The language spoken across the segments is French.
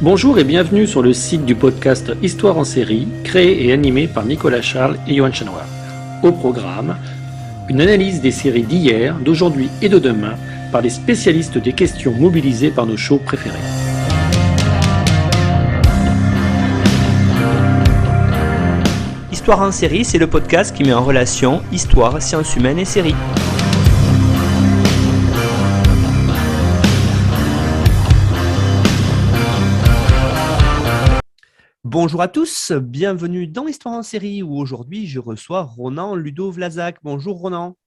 Bonjour et bienvenue sur le site du podcast Histoire en série, créé et animé par Nicolas Charles et Johan Chanoir. Au programme, une analyse des séries d'hier, d'aujourd'hui et de demain par les spécialistes des questions mobilisées par nos shows préférés. Histoire en série, c'est le podcast qui met en relation histoire, sciences humaines et séries. Bonjour à tous, bienvenue dans Histoire en série où aujourd'hui je reçois Ronan Ludo-Vlasac. Bonjour Ronan.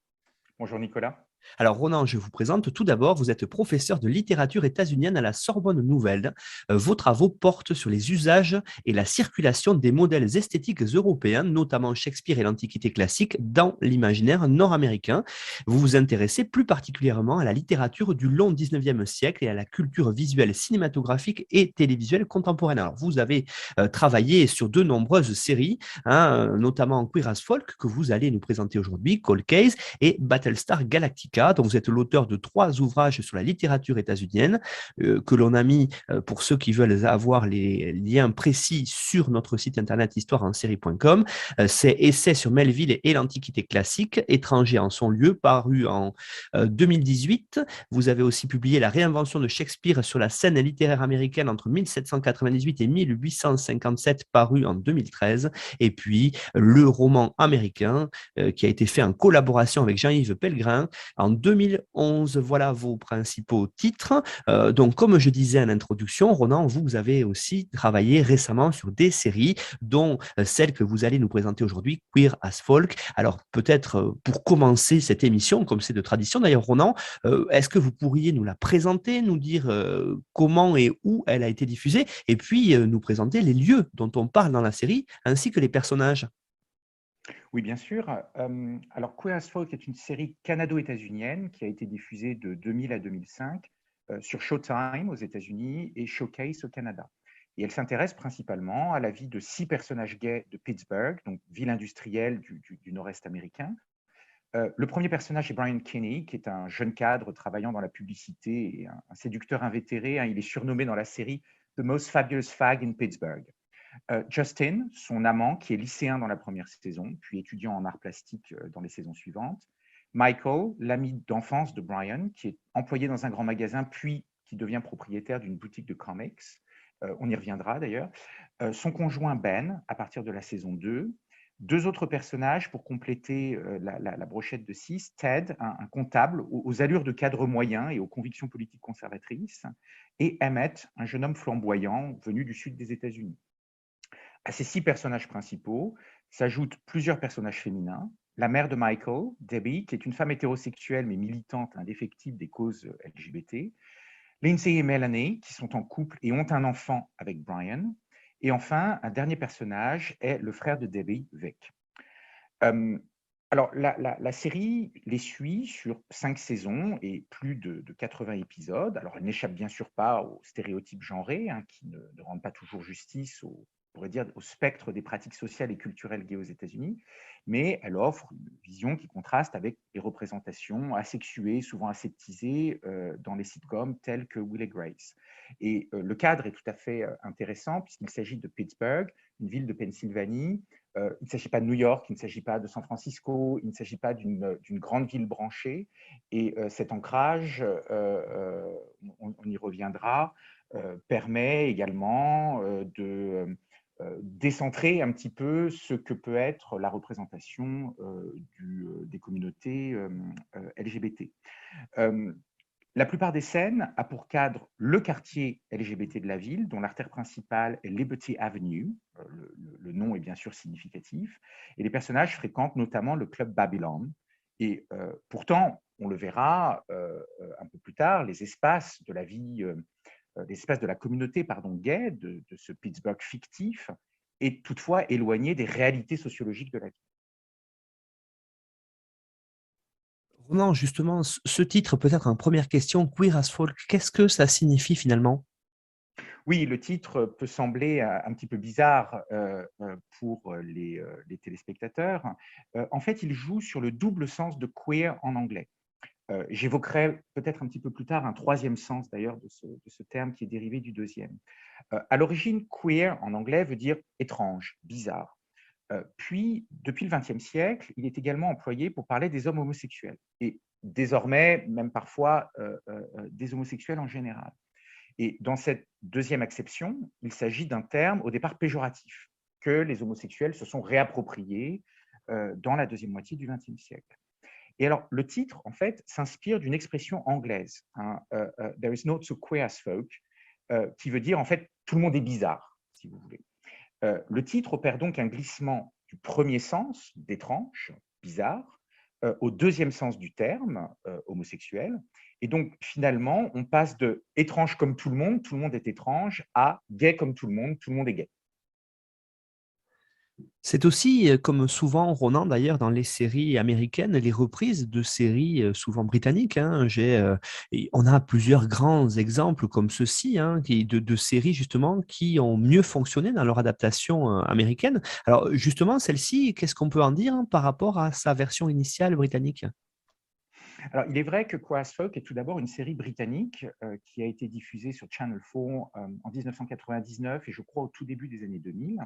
Bonjour Nicolas. Alors Ronan, je vous présente tout d'abord, vous êtes professeur de littérature états-unienne à la Sorbonne Nouvelle. Vos travaux portent sur les usages et la circulation des modèles esthétiques européens, notamment Shakespeare et l'Antiquité classique, dans l'imaginaire nord-américain. Vous vous intéressez plus particulièrement à la littérature du long 19e siècle et à la culture visuelle cinématographique et télévisuelle contemporaine. Alors vous avez travaillé sur de nombreuses séries, notamment Queer as Folk, que vous allez nous présenter aujourd'hui, Cold Case et Battlestar Galactica. Donc, vous êtes l'auteur de 3 ouvrages sur la littérature états-unienne que l'on a mis pour ceux qui veulent avoir les liens précis sur notre site internet histoireensérie.com. C'est Essais sur Melville et l'Antiquité classique, étrangers en son lieu, paru en 2018. Vous avez aussi publié La réinvention de Shakespeare sur la scène littéraire américaine entre 1798 et 1857, paru en 2013. Et puis, le roman américain qui a été fait en collaboration avec Jean-Yves Pellegrin en 2011. Voilà vos principaux titres. Donc, comme je disais en introduction, Ronan, vous avez aussi travaillé récemment sur des séries, dont celle que vous allez nous présenter aujourd'hui, Queer as Folk. Alors, peut-être pour commencer cette émission, comme c'est de tradition d'ailleurs, Ronan, est-ce que vous pourriez nous la présenter, nous dire comment et où elle a été diffusée, et puis nous présenter les lieux dont on parle dans la série, ainsi que les personnages? Oui, bien sûr. Alors, Queer as Folk est une série canado-états-unienne qui a été diffusée de 2000 à 2005 sur Showtime aux États-Unis et Showcase au Canada. Et elle s'intéresse principalement à la vie de 6 personnages gays de Pittsburgh, donc ville industrielle du nord-est américain. Le premier personnage est Brian Kinney, qui est un jeune cadre travaillant dans la publicité et un séducteur invétéré. Il est surnommé dans la série The Most Fabulous Fag in Pittsburgh. Justin, son amant, qui est lycéen dans la première saison, puis étudiant en arts plastiques dans les saisons suivantes. Michael, l'ami d'enfance de Brian, qui est employé dans un grand magasin, puis qui devient propriétaire d'une boutique de comics. On y reviendra d'ailleurs. Son conjoint Ben, à partir de la saison 2. 2 autres personnages pour compléter la brochette de 6. Ted, un comptable aux allures de cadre moyen et aux convictions politiques conservatrices. Et Emmett, un jeune homme flamboyant venu du sud des États-Unis. À ces 6 personnages principaux s'ajoutent plusieurs personnages féminins. La mère de Michael, Debbie, qui est une femme hétérosexuelle mais militante indéfectible des causes LGBT. Lindsay et Melanie, qui sont en couple et ont un enfant avec Brian. Et enfin, un dernier personnage est le frère de Debbie, Vic. Alors, la série les suit sur 5 saisons et plus de 80 épisodes. Alors, elle n'échappe bien sûr pas aux stéréotypes genrés qui ne rendent pas toujours justice au spectre des pratiques sociales et culturelles gays aux États-Unis, mais elle offre une vision qui contraste avec les représentations asexuées, souvent aseptisées dans les sitcoms tels que Will et Grace. Et le cadre est tout à fait intéressant puisqu'il s'agit de Pittsburgh, une ville de Pennsylvanie. Il ne s'agit pas de New York, il ne s'agit pas de San Francisco, il ne s'agit pas d'une grande ville branchée. Et cet ancrage, on y reviendra, permet également de décentrer un petit peu ce que peut être la représentation des communautés LGBT. La plupart des scènes a pour cadre le quartier LGBT de la ville, dont l'artère principale est Liberty Avenue. Le nom est bien sûr significatif. Et les personnages fréquentent notamment le club Babylon. Et pourtant, on le verra un peu plus tard, les espaces de la vie, l'espace de la communauté gay de ce Pittsburgh fictif est toutefois éloigné des réalités sociologiques de la vie. Ronan, justement, ce titre, peut-être en première question, Queer as Folk, qu'est-ce que ça signifie finalement? Oui, le titre peut sembler un petit peu bizarre pour les téléspectateurs. En fait, il joue sur le double sens de queer en anglais. J'évoquerai peut-être un petit peu plus tard un troisième sens d'ailleurs de ce terme qui est dérivé du deuxième. À l'origine, queer en anglais veut dire étrange, bizarre. Puis, depuis le XXe siècle, il est également employé pour parler des hommes homosexuels et désormais même parfois des homosexuels en général. Et dans cette deuxième acception, il s'agit d'un terme au départ péjoratif que les homosexuels se sont réappropriés dans la deuxième moitié du XXe siècle. Et alors, le titre, en fait, s'inspire d'une expression anglaise, hein, There is no so queer as folk, qui veut dire, en fait, tout le monde est bizarre, si vous voulez. Le titre opère donc un glissement du premier sens, d'étrange, bizarre, au deuxième sens du terme, homosexuel. Et donc, finalement, on passe de étrange comme tout le monde est étrange, à gay comme tout le monde est gay. C'est aussi, comme souvent, Ronan, d'ailleurs, dans les séries américaines, les reprises de séries souvent britanniques. Hein. Et on a plusieurs grands exemples comme ceux-ci, hein, de séries justement qui ont mieux fonctionné dans leur adaptation américaine. Alors justement, celle-ci, qu'est-ce qu'on peut en dire hein, par rapport à sa version initiale britannique? Alors, il est vrai que Queer as Folk est tout d'abord une série britannique qui a été diffusée sur Channel 4 en 1999 et je crois au tout début des années 2000.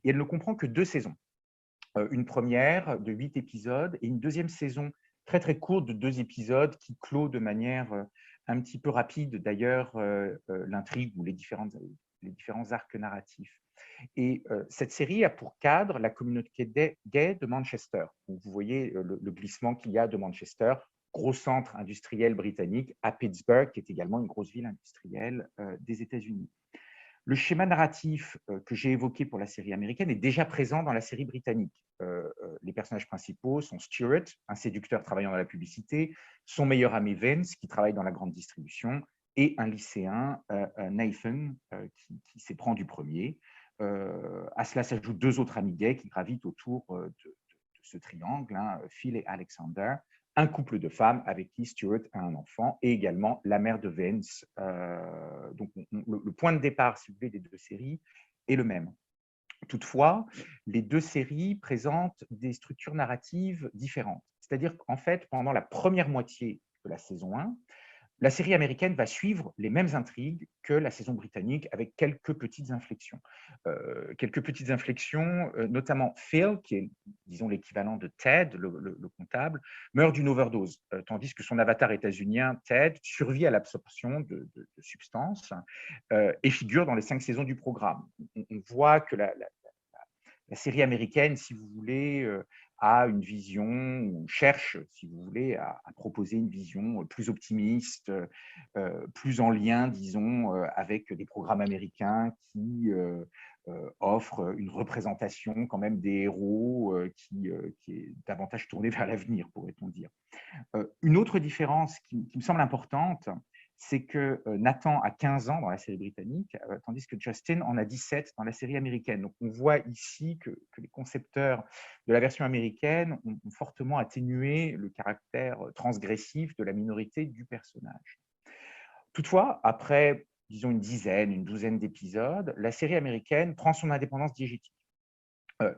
Et elle ne comprend que 2 saisons. Une première de 8 épisodes et une deuxième saison très très courte de 2 épisodes qui clôt de manière un petit peu rapide d'ailleurs l'intrigue ou les différents arcs narratifs. Et cette série a pour cadre la communauté gay de Manchester. Donc, vous voyez le glissement qu'il y a de Manchester, gros centre industriel britannique, à Pittsburgh, qui est également une grosse ville industrielle des États-Unis. Le schéma narratif que j'ai évoqué pour la série américaine est déjà présent dans la série britannique. Les personnages principaux sont Stuart, un séducteur travaillant dans la publicité, son meilleur ami Vince, qui travaille dans la grande distribution, et un lycéen, Nathan, qui s'éprend du premier. À cela s'ajoutent 2 autres amis gays qui gravitent autour de ce triangle, hein, Phil et Alexander, un couple de femmes avec qui Stuart a un enfant, et également la mère de Vince. Donc, le point de départ, si vous voulez, des 2 séries est le même. Toutefois, les 2 séries présentent des structures narratives différentes. C'est-à-dire qu'en fait, pendant la première moitié de la saison 1, la série américaine va suivre les mêmes intrigues que la saison britannique avec quelques petites inflexions. Notamment Phil, qui est, disons, l'équivalent de Ted, le comptable, meurt d'une overdose, tandis que son avatar états-unien, Ted, survit à l'absorption de substances et figure dans les 5 saisons du programme. On voit que la série américaine, si vous voulez, a une vision, ou cherche, si vous voulez, à proposer une vision plus optimiste, plus en lien, disons, avec des programmes américains qui offrent une représentation quand même des héros qui est davantage tournée vers l'avenir, pourrait-on dire. Une autre différence qui me semble importante, c'est que Nathan a 15 ans dans la série britannique, tandis que Justin en a 17 dans la série américaine. Donc, on voit ici que les concepteurs de la version américaine ont fortement atténué le caractère transgressif de la minorité du personnage. Toutefois, après, disons, une douzaine d'épisodes, la série américaine prend son indépendance diégétique.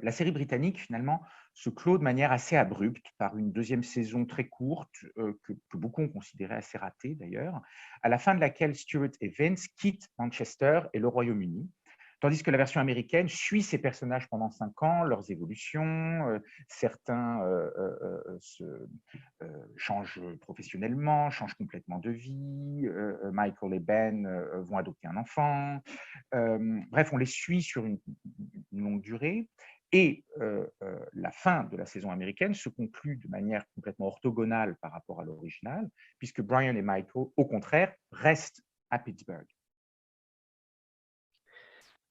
La série britannique, finalement, se clôt de manière assez abrupte par une deuxième saison très courte, que beaucoup ont considérée assez ratée d'ailleurs, à la fin de laquelle Stuart et Vince quittent Manchester et le Royaume-Uni, tandis que la version américaine suit ces personnages pendant 5 ans, leurs évolutions, certains changent professionnellement, changent complètement de vie, Michael et Ben vont adopter un enfant, bref, on les suit sur une longue durée. Et la fin de la saison américaine se conclut de manière complètement orthogonale par rapport à l'original, puisque Brian et Michael, au contraire, restent à Pittsburgh.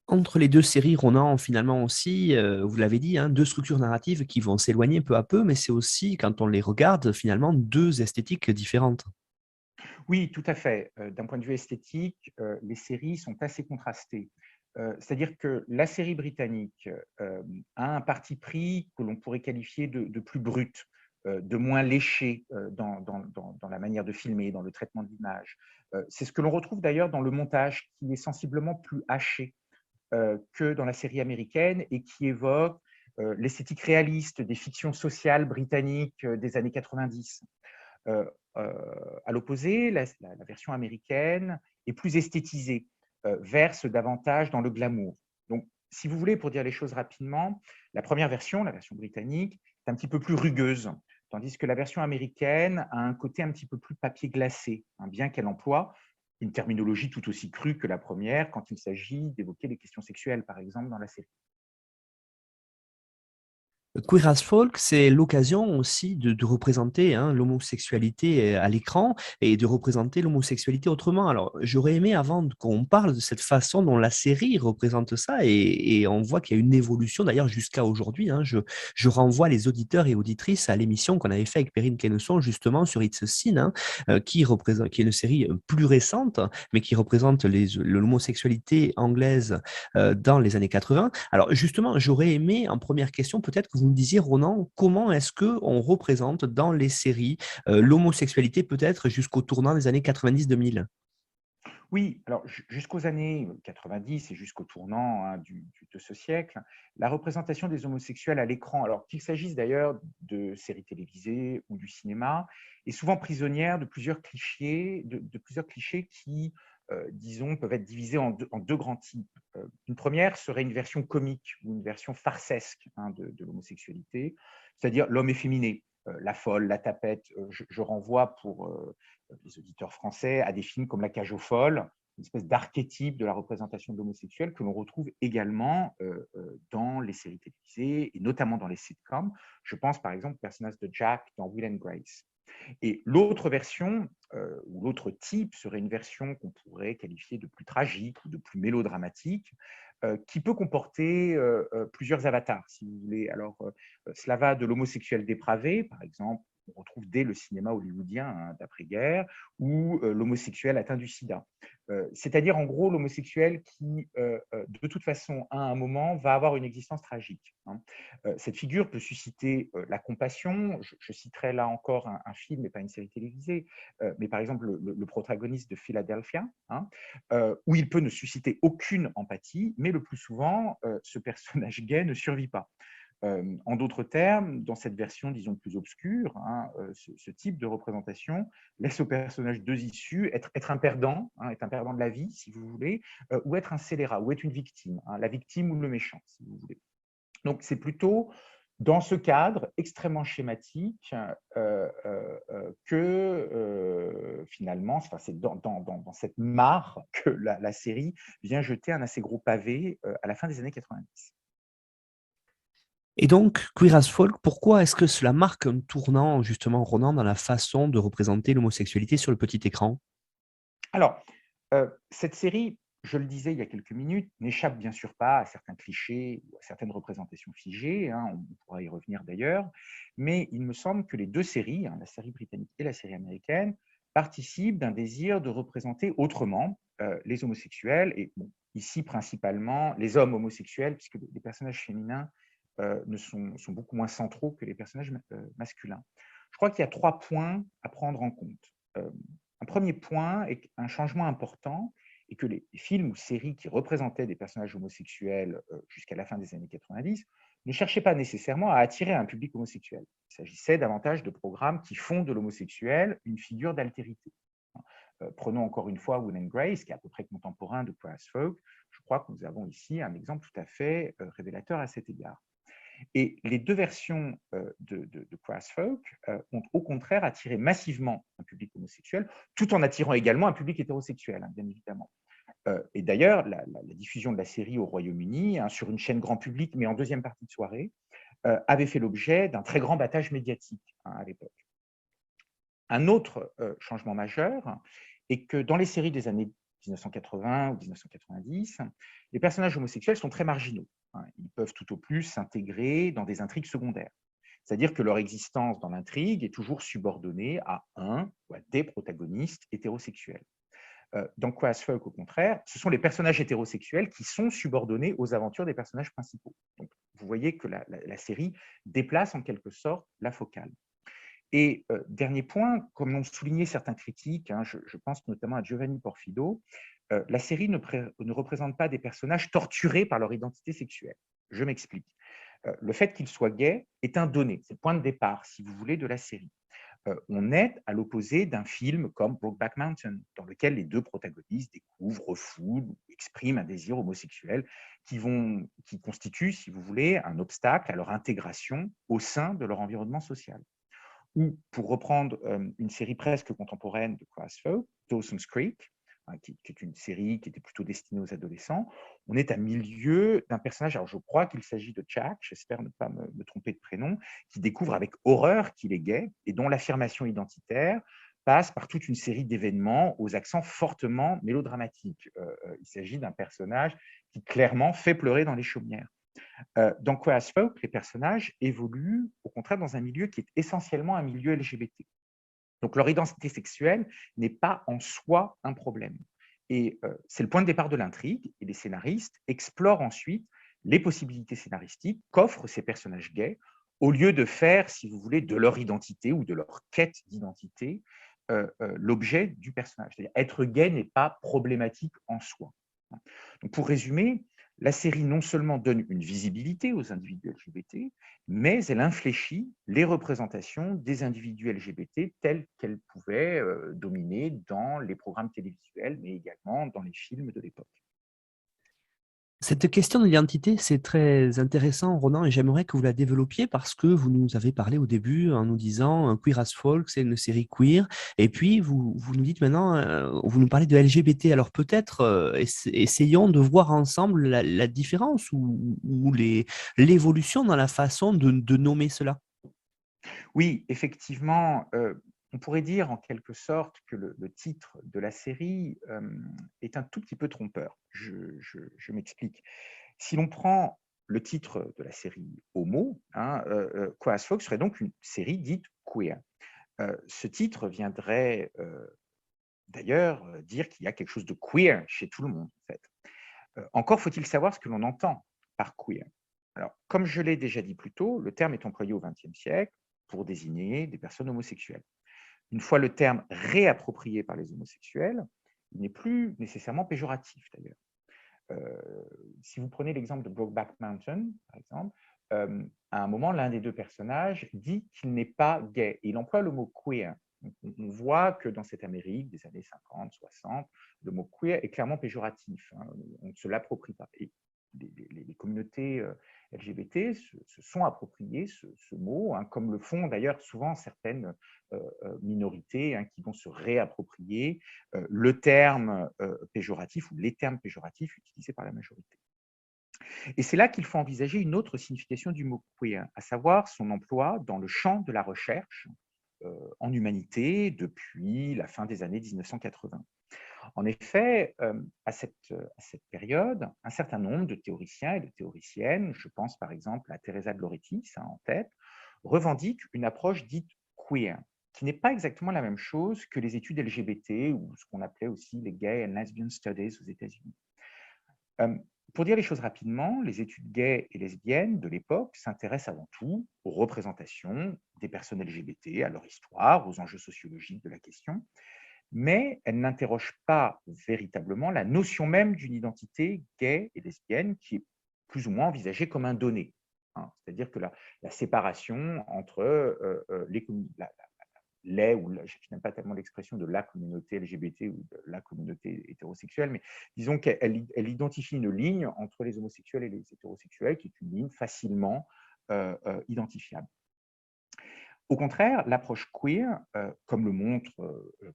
Entre les 2 séries, Ronan, finalement aussi, vous l'avez dit, hein, 2 structures narratives qui vont s'éloigner peu à peu, mais c'est aussi, quand on les regarde, finalement 2 esthétiques différentes. Oui, tout à fait. D'un point de vue esthétique, les séries sont assez contrastées. C'est-à-dire que la série britannique a un parti pris que l'on pourrait qualifier de plus brut, de moins léché dans la manière de filmer, dans le traitement de l'image. C'est ce que l'on retrouve d'ailleurs dans le montage, qui est sensiblement plus haché que dans la série américaine et qui évoque l'esthétique réaliste des fictions sociales britanniques des années 90. à l'opposé, la version américaine est plus esthétisée, verse davantage dans le glamour. Donc, si vous voulez, pour dire les choses rapidement, la première version, la version britannique, est un petit peu plus rugueuse, tandis que la version américaine a un côté un petit peu plus papier glacé, bien qu'elle emploie une terminologie tout aussi crue que la première quand il s'agit d'évoquer les questions sexuelles, par exemple, dans la série. Queer as Folk, c'est l'occasion aussi de représenter l'homosexualité à l'écran et de représenter l'homosexualité autrement. Alors, j'aurais aimé avant qu'on parle de cette façon dont la série représente ça et on voit qu'il y a une évolution d'ailleurs jusqu'à aujourd'hui. Je renvoie les auditeurs et auditrices à l'émission qu'on avait fait avec Perrine Kenneson justement sur It's a Sin, qui est une série plus récente, mais qui représente l'homosexualité anglaise dans les années 80. Alors justement, j'aurais aimé en première question peut-être que vous me disiez, Ronan, comment est-ce qu'on représente dans les séries l'homosexualité peut-être jusqu'au tournant des années 90-2000? Oui, alors jusqu'aux années 90 et jusqu'au tournant de ce siècle, la représentation des homosexuels à l'écran, alors qu'il s'agisse d'ailleurs de séries télévisées ou du cinéma, est souvent prisonnière de plusieurs clichés, de plusieurs clichés qui, disons, peuvent être divisés en deux grands types. Une première serait une version comique ou une version farcesque de l'homosexualité, c'est-à-dire l'homme efféminé, la folle, la tapette. Je renvoie pour les auditeurs français à des films comme La Cage aux folles, une espèce d'archétype de la représentation de l'homosexuel que l'on retrouve également dans les séries télévisées et notamment dans les sitcoms. Je pense par exemple au personnage de Jack dans Will and Grace. Et l'autre version, ou l'autre type, serait une version qu'on pourrait qualifier de plus tragique ou de plus mélodramatique, qui peut comporter plusieurs avatars, si vous voulez. Alors, cela va de l'homosexuel dépravé, par exemple, on retrouve dès le cinéma hollywoodien d'après-guerre, ou l'homosexuel atteint du sida. C'est-à-dire, en gros, l'homosexuel qui, de toute façon, à un moment, va avoir une existence tragique. Cette figure peut susciter la compassion. Je citerai là encore un film, mais pas une série télévisée, mais par exemple le protagoniste de Philadelphia, où il peut ne susciter aucune empathie, mais le plus souvent, ce personnage gay ne survit pas. En d'autres termes, dans cette version, disons, plus obscure, ce type de représentation laisse au personnage deux issues, être un perdant, être un perdant de la vie, si vous voulez, ou être un scélérat, ou être une victime, la victime ou le méchant, si vous voulez. Donc, c'est plutôt dans ce cadre extrêmement schématique que finalement, c'est dans cette mare que la série vient jeter un assez gros pavé à la fin des années 90. Et donc, Queer as Folk, pourquoi est-ce que cela marque un tournant, justement, Ronan, dans la façon de représenter l'homosexualité sur le petit écran? Alors, cette série, je le disais il y a quelques minutes, n'échappe bien sûr pas à certains clichés ou à certaines représentations figées, on pourra y revenir d'ailleurs, mais il me semble que les deux séries, la série britannique et la série américaine, participent d'un désir de représenter autrement les homosexuels, et bon, ici principalement les hommes homosexuels, puisque les personnages féminins sont beaucoup moins centraux que les personnages masculins. Je crois qu'il y a 3 points à prendre en compte. Un premier point est un changement important et que les films ou séries qui représentaient des personnages homosexuels jusqu'à la fin des années 90 ne cherchaient pas nécessairement à attirer un public homosexuel. Il s'agissait davantage de programmes qui font de l'homosexuel une figure d'altérité. Prenons encore une fois Will and Grace, qui est à peu près contemporain de Queer as Folk. Je crois que nous avons ici un exemple tout à fait révélateur à cet égard. Et les deux versions de Queer as Folk ont au contraire attiré massivement un public homosexuel, tout en attirant également un public hétérosexuel, bien évidemment. Et d'ailleurs, la diffusion de la série au Royaume-Uni, sur une chaîne grand public, mais en deuxième partie de soirée, avait fait l'objet d'un très grand battage médiatique à l'époque. Un autre changement majeur est que dans les séries des années 1980 ou 1990, les personnages homosexuels sont très marginaux. Ils peuvent tout au plus s'intégrer dans des intrigues secondaires. C'est-à-dire que leur existence dans l'intrigue est toujours subordonnée à un ou à des protagonistes hétérosexuels. Dans Queer as Folk, au contraire, ce sont les personnages hétérosexuels qui sont subordonnés aux aventures des personnages principaux. Donc, vous voyez que la série déplace en quelque sorte la focale. Et dernier point, comme l'ont souligné certains critiques, je pense notamment à Giovanni Porfido, la série ne représente pas des personnages torturés par leur identité sexuelle. Je m'explique. Le fait qu'ils soient gays est un donné, c'est le point de départ, si vous voulez, de la série. On est à l'opposé d'un film comme Brokeback Mountain, dans lequel les deux protagonistes découvrent, refoulent, expriment un désir homosexuel qui constitue, si vous voulez, un obstacle à leur intégration au sein de leur environnement social. Ou, pour reprendre une série presque contemporaine de Cross Folk, Dawson's Creek, qui est une série qui était plutôt destinée aux adolescents, on est à milieu d'un personnage, alors je crois qu'il s'agit de Jack, j'espère ne pas me tromper de prénom, qui découvre avec horreur qu'il est gay et dont l'affirmation identitaire passe par toute une série d'événements aux accents fortement mélodramatiques. Il s'agit d'un personnage qui clairement fait pleurer dans les chaumières. Dans Queer as Folk, les personnages évoluent au contraire dans un milieu qui est essentiellement un milieu LGBT. Donc leur identité sexuelle n'est pas en soi un problème. Et c'est le point de départ de l'intrigue, et les scénaristes explorent ensuite les possibilités scénaristiques qu'offrent ces personnages gays, au lieu de faire, si vous voulez, de leur identité ou de leur quête d'identité l'objet du personnage. C'est-à-dire être gay n'est pas problématique en soi. Donc, pour résumer, la série non seulement donne une visibilité aux individus LGBT, mais elle infléchit les représentations des individus LGBT telles qu'elles pouvaient dominer dans les programmes télévisuels, mais également dans les films de l'époque. Cette question de l'identité, c'est très intéressant, Ronan, et j'aimerais que vous la développiez parce que vous nous avez parlé au début en nous disant Queer as Folk, c'est une série queer, et puis vous nous dites maintenant, vous nous parlez de LGBT. Alors peut-être essayons de voir ensemble la différence ou l'évolution dans la façon de nommer cela. Oui, effectivement, on pourrait dire en quelque sorte que le titre de la série est un tout petit peu trompeur. Je m'explique. Si l'on prend le titre de la série Homo, Queer as Folk serait donc une série dite queer. Ce titre viendrait d'ailleurs dire qu'il y a quelque chose de queer chez tout le monde, en fait. Encore faut-il savoir ce que l'on entend par queer. Alors, comme je l'ai déjà dit plus tôt, le terme est employé au XXe siècle pour désigner des personnes homosexuelles. Une fois le terme réapproprié par les homosexuels, il n'est plus nécessairement péjoratif d'ailleurs. Si vous prenez l'exemple de Brokeback Mountain, par exemple, à un moment, l'un des deux personnages dit qu'il n'est pas gay et il emploie le mot queer. On voit que dans cette Amérique des années 50, 60, le mot queer est clairement péjoratif. On ne se l'approprie pas. Et les communautés LGBT se sont appropriées ce mot, comme le font d'ailleurs souvent certaines minorités qui vont se réapproprier le terme péjoratif ou les termes péjoratifs utilisés par la majorité. Et c'est là qu'il faut envisager une autre signification du mot queer, à savoir son emploi dans le champ de la recherche en humanité depuis la fin des années 1980. En effet, à cette période, un certain nombre de théoriciens et de théoriciennes, je pense par exemple à Teresa de Lauretis en tête, revendiquent une approche dite queer, qui n'est pas exactement la même chose que les études LGBT ou ce qu'on appelait aussi les Gay and Lesbian Studies aux États-Unis. Pour dire les choses rapidement, les études gays et lesbiennes de l'époque s'intéressent avant tout aux représentations des personnes LGBT, à leur histoire, aux enjeux sociologiques de la question, mais elles n'interrogent pas véritablement la notion même d'une identité gay et lesbienne qui est plus ou moins envisagée comme un donné. C'est-à-dire que la séparation entre je n'aime pas tellement l'expression de la communauté LGBT ou de la communauté hétérosexuelle, mais disons qu'elle identifie une ligne entre les homosexuels et les hétérosexuels qui est une ligne facilement identifiable. Au contraire, l'approche queer, comme le montre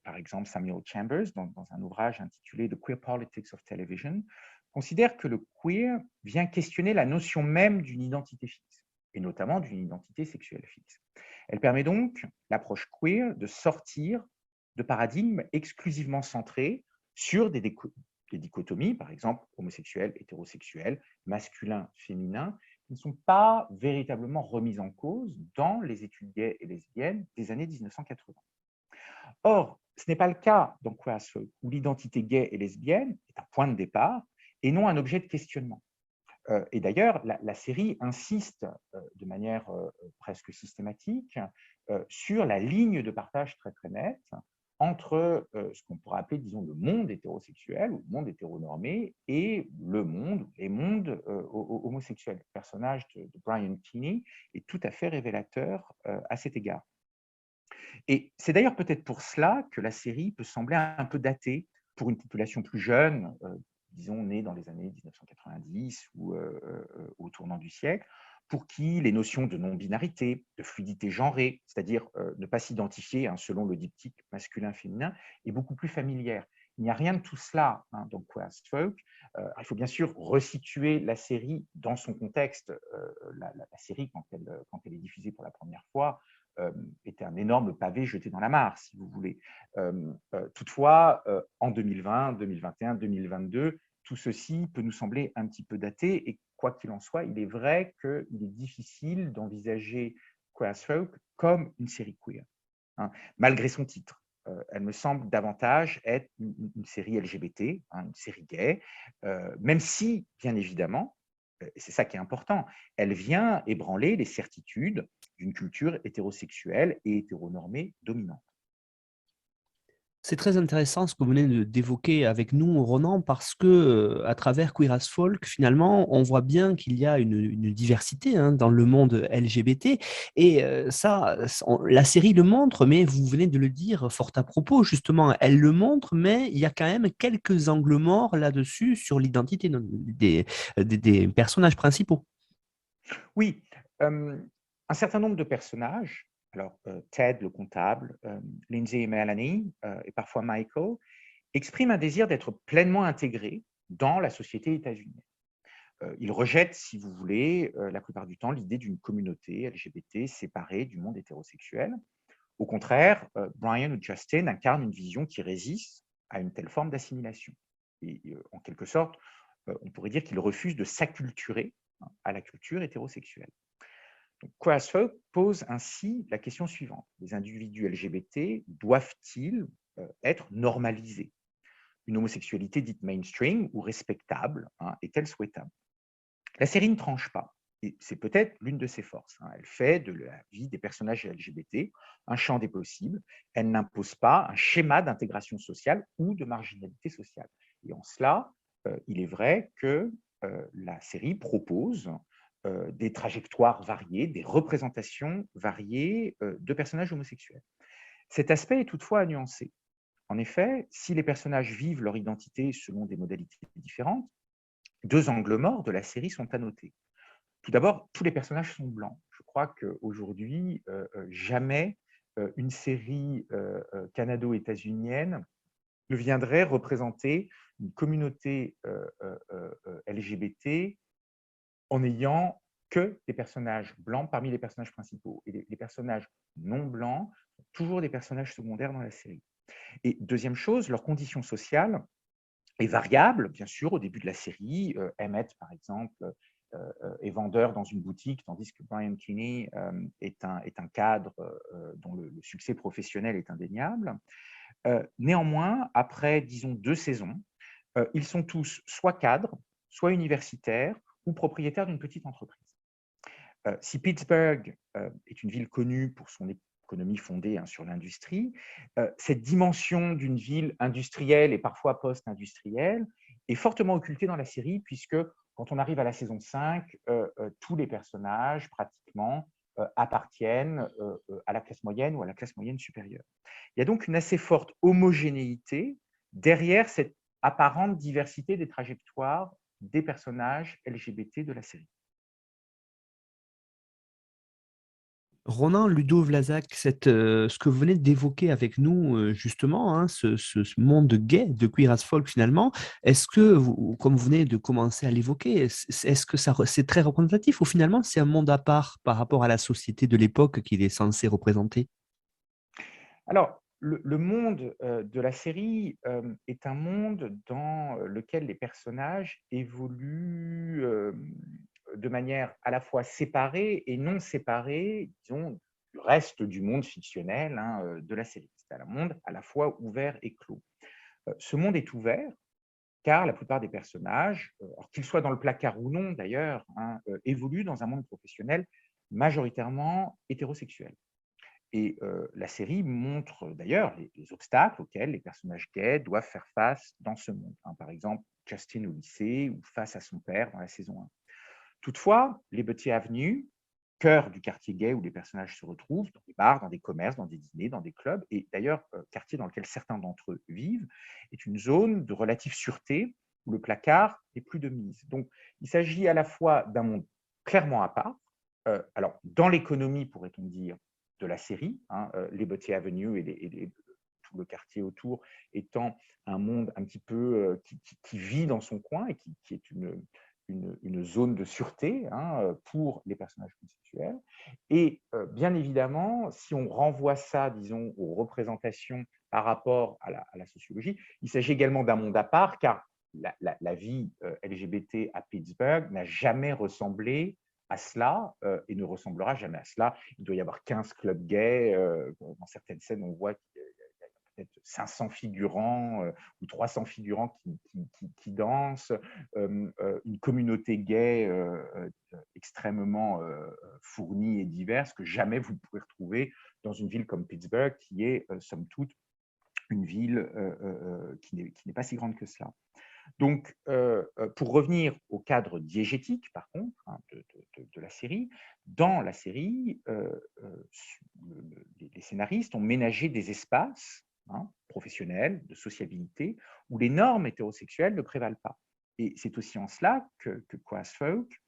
par exemple Samuel Chambers dans un ouvrage intitulé The Queer Politics of Television, considère que le queer vient questionner la notion même d'une identité fixe, et notamment d'une identité sexuelle fixe. Elle permet donc, l'approche queer, de sortir de paradigmes exclusivement centrés sur des dichotomies, par exemple homosexuel, hétérosexuel, masculin, féminin, qui ne sont pas véritablement remises en cause dans les études gays et lesbiennes des années 1980. Or, ce n'est pas le cas dans Queer as Folk, où l'identité gay et lesbienne est un point de départ et non un objet de questionnement. Et d'ailleurs, la série insiste de manière presque systématique sur la ligne de partage très très nette entre ce qu'on pourrait appeler, disons, le monde hétérosexuel ou le monde hétéronormé et les mondes homosexuels. Le personnage de Brian Kinney est tout à fait révélateur à cet égard. Et c'est d'ailleurs peut-être pour cela que la série peut sembler un peu datée pour une population plus jeune, disons née dans les années 1990 ou au tournant du siècle, pour qui les notions de non-binarité, de fluidité genrée, c'est-à-dire ne pas s'identifier selon le diptyque masculin-féminin, est beaucoup plus familière. Il n'y a rien de tout cela dans Queer as Folk. Il faut bien sûr resituer la série dans son contexte. La série, quand elle est diffusée pour la première fois, était un énorme pavé jeté dans la mare, si vous voulez. Toutefois, en 2020, 2021, 2022, tout ceci peut nous sembler un petit peu daté, et quoi qu'il en soit, il est vrai qu'il est difficile d'envisager Queer as Folk comme une série queer, malgré son titre. Elle me semble davantage être une série LGBT, une série gay, même si, bien évidemment, et c'est ça qui est important, elle vient ébranler les certitudes d'une culture hétérosexuelle et hétéronormée dominante. C'est très intéressant ce que vous venez d'évoquer avec nous, Ronan, parce que à travers Queer as Folk, finalement, on voit bien qu'il y a une diversité dans le monde LGBT. Et la série le montre, mais vous venez de le dire fort à propos, justement, elle le montre, mais il y a quand même quelques angles morts là-dessus sur l'identité des personnages principaux. Oui, un certain nombre de personnages, alors Ted le comptable, Lindsay et Melanie, et parfois Michael, expriment un désir d'être pleinement intégrés dans la société états-unienne. Ils rejettent, si vous voulez, la plupart du temps, l'idée d'une communauté LGBT séparée du monde hétérosexuel. Au contraire, Brian ou Justin incarnent une vision qui résiste à une telle forme d'assimilation. Et en quelque sorte, on pourrait dire qu'ils refusent de s'acculturer à la culture hétérosexuelle. Queer as Folk pose ainsi la question suivante. Les individus LGBT doivent-ils être normalisés? Une homosexualité dite mainstream ou respectable est-elle souhaitable? La série ne tranche pas, et c'est peut-être l'une de ses forces. Elle fait de la vie des personnages LGBT un champ des possibles. Elle n'impose pas un schéma d'intégration sociale ou de marginalité sociale. Et en cela, il est vrai que la série propose des trajectoires variées, des représentations variées de personnages homosexuels. Cet aspect est toutefois à nuancer. En effet, si les personnages vivent leur identité selon des modalités différentes, deux angles morts de la série sont à noter. Tout d'abord, tous les personnages sont blancs. Je crois qu'aujourd'hui, jamais une série canado-états-unienne ne viendrait représenter une communauté LGBT en n'ayant que des personnages blancs parmi les personnages principaux. Et les personnages non blancs sont toujours des personnages secondaires dans la série. Et deuxième chose, leur condition sociale est variable, bien sûr, au début de la série. Emmett, par exemple, est vendeur dans une boutique, tandis que Brian Kinney est un cadre dont le succès professionnel est indéniable. Néanmoins, après, disons, 2 saisons, ils sont tous soit cadres, soit universitaires ou propriétaires d'une petite entreprise. Si Pittsburgh est une ville connue pour son économie fondée sur l'industrie, cette dimension d'une ville industrielle et parfois post-industrielle est fortement occultée dans la série, puisque quand on arrive à la saison 5, tous les personnages pratiquement appartiennent à la classe moyenne ou à la classe moyenne supérieure. Il y a donc une assez forte homogénéité derrière cette apparente diversité des trajectoires des personnages LGBT de la série. Ronan, Ludo Vlasak, ce que vous venez d'évoquer avec nous, justement, ce monde gay de Queer as Folk, finalement, est-ce que, comme vous venez de commencer à l'évoquer, est-ce que c'est très représentatif ou finalement c'est un monde à part par rapport à la société de l'époque qu'il est censé représenter? Alors, le monde de la série est un monde dans lequel les personnages évoluent de manière à la fois séparée et non séparée, disons, du reste du monde fictionnel de la série. C'est un monde à la fois ouvert et clos. Ce monde est ouvert car la plupart des personnages, alors qu'ils soient dans le placard ou non d'ailleurs, évoluent dans un monde professionnel majoritairement hétérosexuel. Et la série montre d'ailleurs les obstacles auxquels les personnages gays doivent faire face dans ce monde. Par exemple, Justin au lycée ou face à son père dans la saison 1. Toutefois, Liberty Avenue, cœur du quartier gay où les personnages se retrouvent, dans des bars, dans des commerces, dans des dîners, dans des clubs. Et d'ailleurs, quartier dans lequel certains d'entre eux vivent, est une zone de relative sûreté où le placard n'est plus de mise. Donc, il s'agit à la fois d'un monde clairement à part, alors dans l'économie, pourrait-on dire, de la série, hein, Liberty Avenue et tout le quartier autour étant un monde un petit peu qui vit dans son coin et qui est une zone de sûreté, hein, pour les personnages homosexuels. Et bien évidemment, si on renvoie ça, disons, aux représentations par rapport à la sociologie, il s'agit également d'un monde à part, car la vie LGBT à Pittsburgh n'a jamais ressemblé à cela et ne ressemblera jamais à cela. Il doit y avoir 15 clubs gays. Dans certaines scènes, on voit qu'il y a peut-être 500 figurants ou 300 figurants qui dansent, une communauté gay extrêmement fournie et diverse que jamais vous pourrez retrouver dans une ville comme Pittsburgh, qui est, somme toute, une ville qui n'est pas si grande que cela. Donc, pour revenir au cadre diégétique, par contre, hein, de la série, dans la série, les scénaristes ont ménagé des espaces, hein, professionnels, de sociabilité, où les normes hétérosexuelles ne prévalent pas. Et c'est aussi en cela que Queer as Folk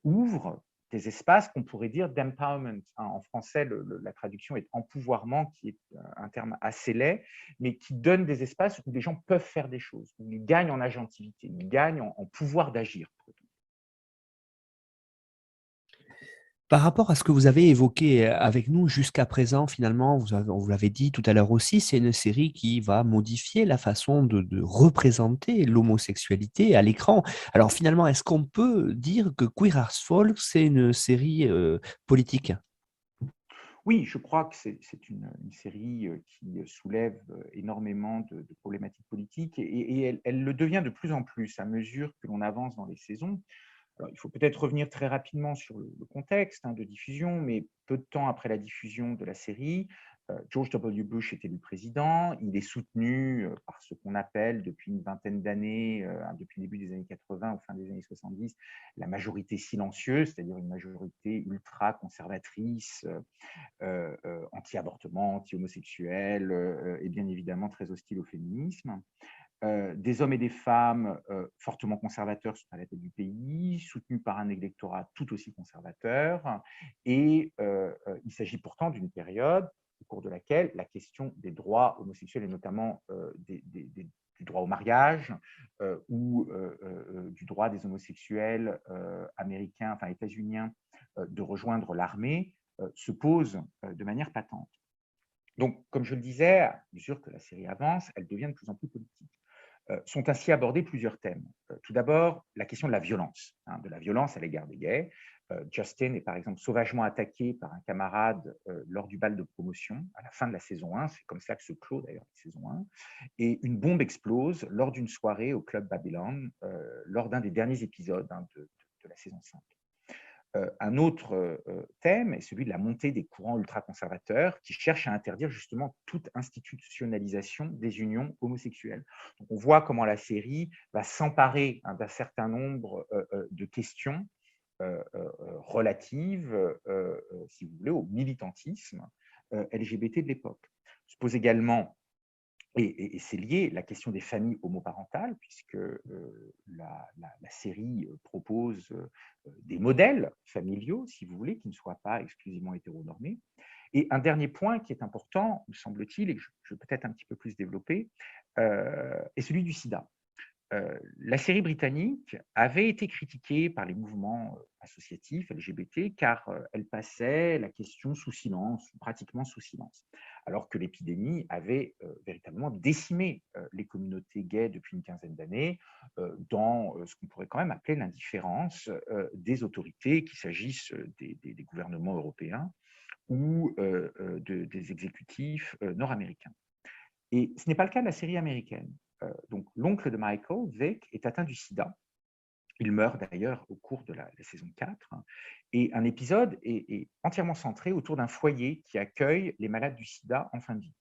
ouvre des espaces qu'on pourrait dire d'empowerment, hein. En français, la traduction est empouvoirment, qui est un terme assez laid, mais qui donne des espaces où les gens peuvent faire des choses, où ils gagnent en agentivité, ils gagnent en pouvoir d'agir. Par rapport à ce que vous avez évoqué avec nous jusqu'à présent, finalement, vous l'avez dit tout à l'heure aussi, c'est une série qui va modifier la façon de représenter l'homosexualité à l'écran. Alors finalement, est-ce qu'on peut dire que Queer as Folk, c'est une série politique? Oui, je crois que c'est une série qui soulève énormément de problématiques politiques et elle le devient de plus en plus à mesure que l'on avance dans les saisons. Alors, il faut peut-être revenir très rapidement sur le contexte, hein, de diffusion, mais peu de temps après la diffusion de la série, George W. Bush est élu président. Il est soutenu par ce qu'on appelle depuis une vingtaine d'années, depuis le début des années 80 ou fin des années 70, la majorité silencieuse, c'est-à-dire une majorité ultra-conservatrice, anti-avortement, anti-homosexuel et bien évidemment très hostile au féminisme. Des hommes et des femmes fortement conservateurs sont à la tête du pays, soutenus par un électorat tout aussi conservateur. Et il s'agit pourtant d'une période au cours de laquelle la question des droits homosexuels, et notamment du droit au mariage ou du droit des homosexuels américains, enfin états-uniens, de rejoindre l'armée, se pose de manière patente. Donc, comme je le disais, à mesure que la série avance, elle devient de plus en plus politique. Sont ainsi abordés plusieurs thèmes. Tout d'abord, la question de la violence, hein, de la violence à l'égard des gays. Justin est par exemple sauvagement attaqué par un camarade lors du bal de promotion à la fin de la saison 1, c'est comme ça que se clôt d'ailleurs la saison 1, et une bombe explose lors d'une soirée au club Babylon, lors d'un des derniers épisodes, hein, de la saison 5. Un autre thème est celui de la montée des courants ultra-conservateurs qui cherchent à interdire justement toute institutionnalisation des unions homosexuelles. Donc, on voit comment la série va s'emparer, hein, d'un certain nombre de questions relatives, si vous voulez, au militantisme LGBT de l'époque. Se pose également, et c'est lié, la question des familles homoparentales, puisque la série propose des modèles familiaux, si vous voulez, qui ne soient pas exclusivement hétéronormés. Et un dernier point qui est important, me semble-t-il, et que je vais peut-être un petit peu plus développer, est celui du sida. La série britannique avait été critiquée par les mouvements associatifs LGBT car elle passait la question sous silence, pratiquement sous silence, alors que l'épidémie avait véritablement décimé les communautés gays depuis une quinzaine d'années dans ce qu'on pourrait quand même appeler l'indifférence des autorités, qu'il s'agisse des gouvernements européens ou des exécutifs nord-américains. Et ce n'est pas le cas de la série américaine. Donc, l'oncle de Michael, Vic, est atteint du sida. Il meurt d'ailleurs au cours de la saison 4. Et un épisode est entièrement centré autour d'un foyer qui accueille les malades du sida en fin de vie.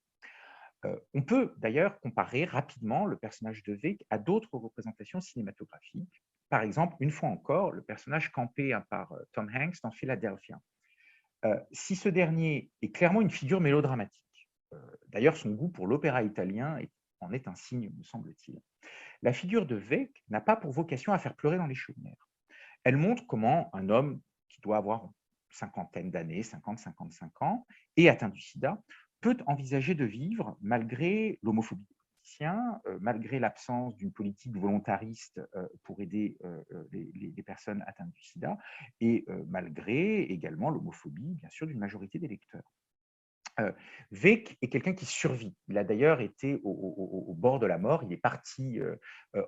On peut d'ailleurs comparer rapidement le personnage de Vic à d'autres représentations cinématographiques. par exemple, une fois encore, le personnage campé par Tom Hanks dans Philadelphia. Si ce dernier est clairement une figure mélodramatique, d'ailleurs son goût pour l'opéra italien en est un signe, me semble-t-il, la figure de Veek n'a pas pour vocation à faire pleurer dans les chaumières. Elle montre comment un homme qui doit avoir cinquantaine d'années, 50-55 ans, et atteint du sida, peut envisager de vivre malgré l'homophobie des politiciens, malgré l'absence d'une politique volontariste pour aider les personnes atteintes du sida, et malgré également l'homophobie, bien sûr, d'une majorité des lecteurs. Veek est quelqu'un qui survit. Il a d'ailleurs été au bord de la mort. Il est parti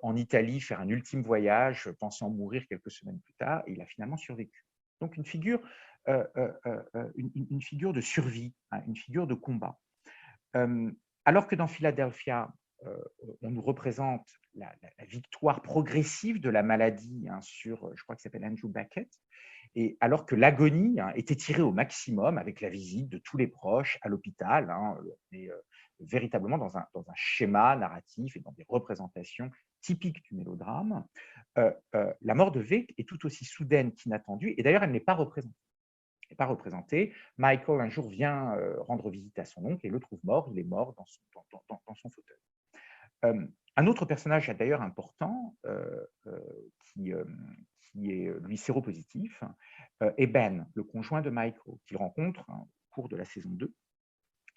en Italie faire un ultime voyage, pensant mourir quelques semaines plus tard, et il a finalement survécu. Donc une figure de survie, hein, une figure de combat. Alors que dans Philadelphia, on nous représente la victoire progressive de la maladie hein, sur, je crois qu'il s'appelle Andrew Beckett, et alors que l'agonie hein, est étirée au maximum avec la visite de tous les proches à l'hôpital, hein, et véritablement dans un schéma narratif et dans des représentations typiques du mélodrame, la mort de Veek est tout aussi soudaine qu'inattendue, et d'ailleurs elle n'est pas représentée. Michael, un jour, vient rendre visite à son oncle et le trouve mort. Il est mort dans son fauteuil. Un autre personnage, d'ailleurs important, qui est lui séropositif, est Ben, le conjoint de Michael, qu'il rencontre hein, au cours de la saison 2.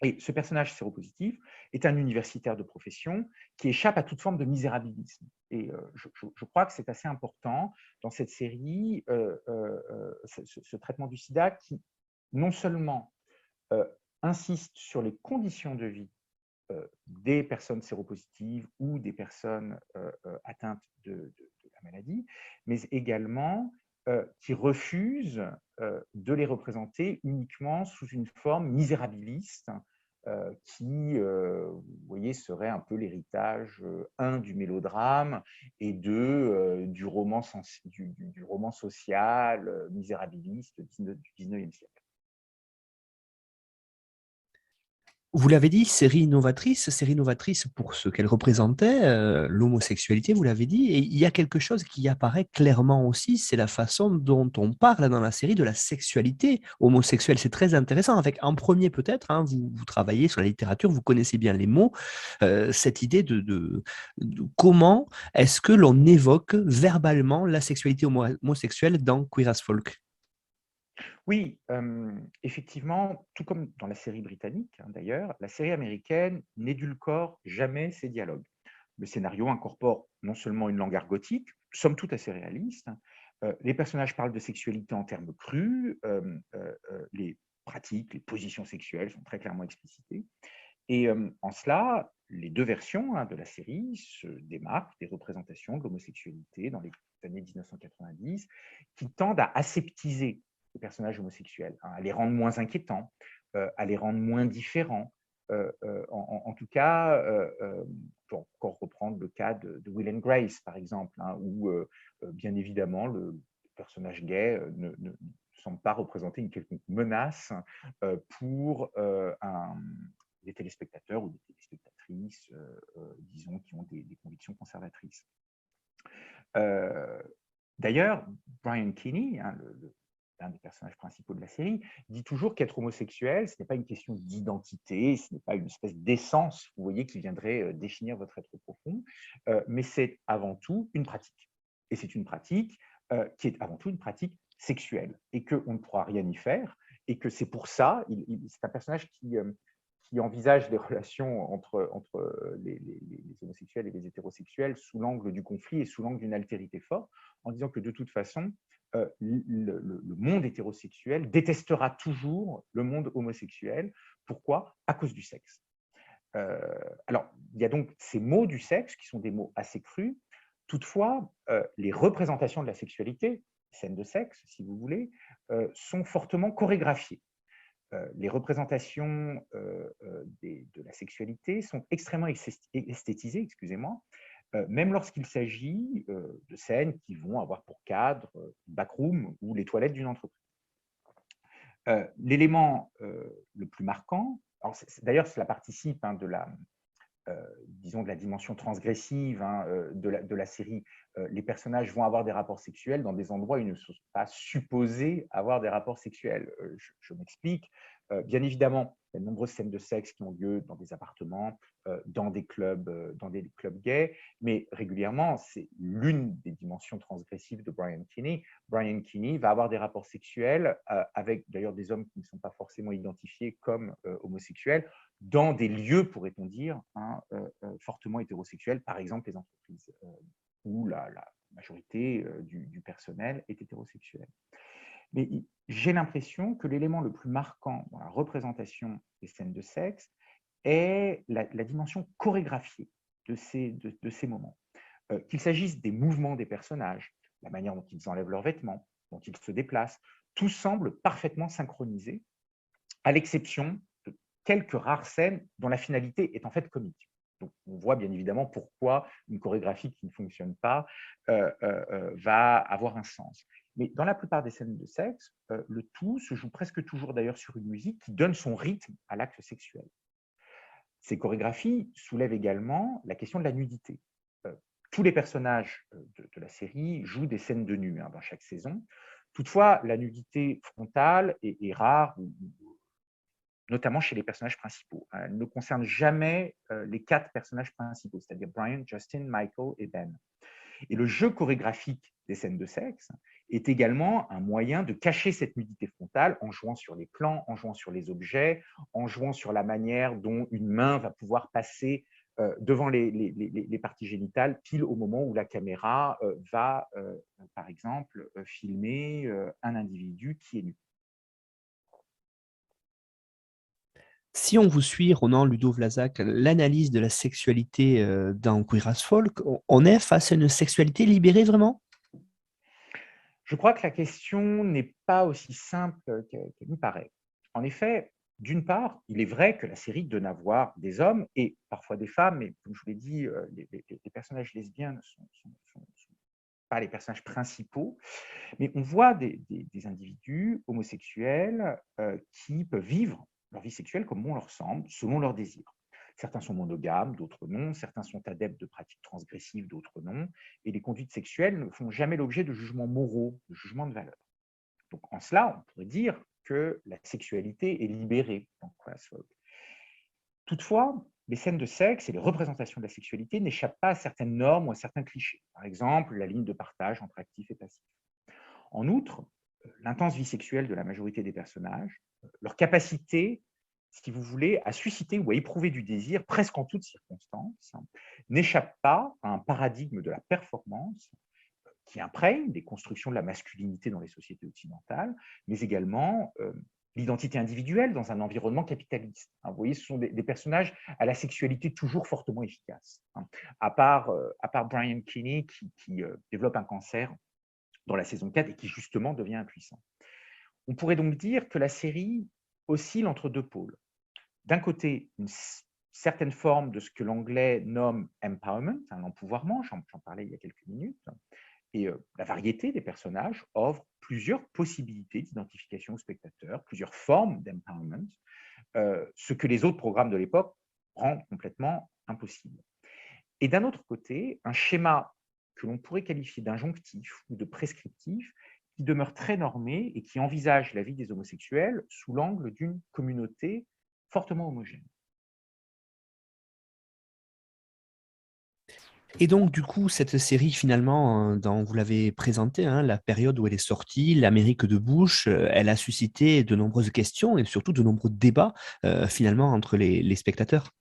Et ce personnage séropositif est un universitaire de profession qui échappe à toute forme de misérabilisme. Et je crois que c'est assez important dans cette série, ce traitement du sida qui non seulement insiste sur les conditions de vie des personnes séropositives ou des personnes atteintes de la maladie, mais également qui refuse de les représenter uniquement sous une forme misérabiliste qui, vous voyez, serait un peu l'héritage du mélodrame et du roman social misérabiliste du 19e siècle. Vous l'avez dit, série novatrice pour ce qu'elle représentait, l'homosexualité, vous l'avez dit, et il y a quelque chose qui apparaît clairement aussi, c'est la façon dont on parle dans la série de la sexualité homosexuelle. C'est très intéressant, avec en premier peut-être, hein, vous travaillez sur la littérature, vous connaissez bien les mots, cette idée de comment est-ce que l'on évoque verbalement la sexualité homosexuelle dans Queer as Folk. Oui, effectivement, tout comme dans la série britannique hein, d'ailleurs, la série américaine n'édulcore jamais ses dialogues. Le scénario incorpore non seulement une langue argotique, somme toute assez réaliste, les personnages parlent de sexualité en termes crus, les pratiques, les positions sexuelles sont très clairement explicitées. Et en cela, les deux versions hein, de la série se démarquent des représentations de l'homosexualité dans les années 1990 qui tendent à aseptiser les personnages homosexuels, hein, à les rendre moins inquiétants, à les rendre moins différents. En tout cas, pour encore reprendre le cas de Will and Grace, par exemple, hein, où bien évidemment le personnage gay ne semble pas représenter une quelconque menace pour des téléspectateurs ou des téléspectatrices, disons, qui ont des convictions conservatrices. D'ailleurs, Brian Kinney, hein, l'un des personnages principaux de la série, dit toujours qu'être homosexuel, ce n'est pas une question d'identité, ce n'est pas une espèce d'essence, vous voyez, qui viendrait définir votre être profond, mais c'est avant tout une pratique. Et c'est une pratique qui est avant tout une pratique sexuelle, et qu'on ne pourra rien y faire, et que c'est pour ça, c'est un personnage qui envisage les relations entre les homosexuels et les hétérosexuels sous l'angle du conflit et sous l'angle d'une altérité forte, en disant que de toute façon, le monde hétérosexuel détestera toujours le monde homosexuel. Pourquoi? À cause du sexe. Alors, il y a donc ces mots du sexe qui sont des mots assez crus. Toutefois, les représentations de la sexualité, scènes de sexe, si vous voulez, sont fortement chorégraphiées. Les représentations de la sexualité sont extrêmement esthétisées, excusez-moi, même lorsqu'il s'agit de scènes qui vont avoir pour cadre une backroom ou les toilettes d'une entreprise. L'élément le plus marquant, d'ailleurs cela participe hein, disons, de la dimension transgressive de la série. Les personnages vont avoir des rapports sexuels dans des endroits où ils ne sont pas supposés avoir des rapports sexuels. Je m'explique. Bien évidemment, il y a de nombreuses scènes de sexe qui ont lieu dans des appartements, dans des clubs gays, mais régulièrement, c'est l'une des dimensions transgressives de Brian Kinney. Brian Kinney va avoir des rapports sexuels avec d'ailleurs des hommes qui ne sont pas forcément identifiés comme homosexuels, dans des lieux, pourrait-on dire, fortement hétérosexuels, par exemple les entreprises, où la majorité du personnel est hétérosexuel. Mais j'ai l'impression que l'élément le plus marquant dans la représentation des scènes de sexe est la dimension chorégraphiée de ces moments. Qu'il s'agisse des mouvements des personnages, la manière dont ils enlèvent leurs vêtements, dont ils se déplacent, tout semble parfaitement synchronisé, à l'exception de quelques rares scènes dont la finalité est en fait comique. Donc, on voit bien évidemment pourquoi une chorégraphie qui ne fonctionne pas va avoir un sens. Mais dans la plupart des scènes de sexe, le tout se joue presque toujours d'ailleurs sur une musique qui donne son rythme à l'acte sexuel. Ces chorégraphies soulèvent également la question de la nudité. Tous les personnages de la série jouent des scènes de nu dans chaque saison. Toutefois, la nudité frontale est rare, notamment chez les personnages principaux. Elle ne concerne jamais les 4 personnages principaux, c'est-à-dire Brian, Justin, Michael et Ben. Et le jeu chorégraphique des scènes de sexe est également un moyen de cacher cette nudité frontale en jouant sur les plans, en jouant sur les objets, en jouant sur la manière dont une main va pouvoir passer devant les parties génitales, pile au moment où la caméra va, par exemple, filmer un individu qui est nu. Si on vous suit, Ronan Ludo-Vlasak, l'analyse de la sexualité dans Queer as Folk, on est face à une sexualité libérée vraiment? Je crois que la question n'est pas aussi simple qu'elle nous paraît. En effet, d'une part, il est vrai que la série donne à voir des hommes et parfois des femmes, mais comme je vous l'ai dit, les personnages lesbiens ne sont pas les personnages principaux, mais on voit des individus homosexuels qui peuvent vivre leur vie sexuelle comme bon leur semble, selon leurs désirs. Certains sont monogames, d'autres non. Certains sont adeptes de pratiques transgressives, d'autres non. Et les conduites sexuelles ne font jamais l'objet de jugements moraux, de jugements de valeur. Donc, en cela, on pourrait dire que la sexualité est libérée dans Queer as Folk. Toutefois, les scènes de sexe et les représentations de la sexualité n'échappent pas à certaines normes ou à certains clichés. Par exemple, la ligne de partage entre actif et passif. En outre, l'intense vie sexuelle de la majorité des personnages, leur capacité, si vous voulez, à susciter ou à éprouver du désir presque en toutes circonstances, n'échappe pas à un paradigme de la performance qui imprègne des constructions de la masculinité dans les sociétés occidentales, mais également l'identité individuelle dans un environnement capitaliste. Vous voyez, ce sont des personnages à la sexualité toujours fortement efficace. À part Brian Kinney qui développe un cancer dans la saison 4 et qui justement devient impuissant. On pourrait donc dire que la série oscille entre 2 pôles. D'un côté, une certaine forme de ce que l'anglais nomme empowerment, l'empouvoirment, j'en parlais il y a quelques minutes, et la variété des personnages offre plusieurs possibilités d'identification au spectateur, plusieurs formes d'empowerment, ce que les autres programmes de l'époque rendent complètement impossible. Et d'un autre côté, un schéma que l'on pourrait qualifier d'injonctif ou de prescriptif, qui demeure très normé et qui envisage la vie des homosexuels sous l'angle d'une communauté fortement homogène. Et donc, du coup, cette série, finalement, vous l'avez présentée, la période où elle est sortie, l'Amérique de Bush, elle a suscité de nombreuses questions et surtout de nombreux débats, finalement, entre les spectateurs.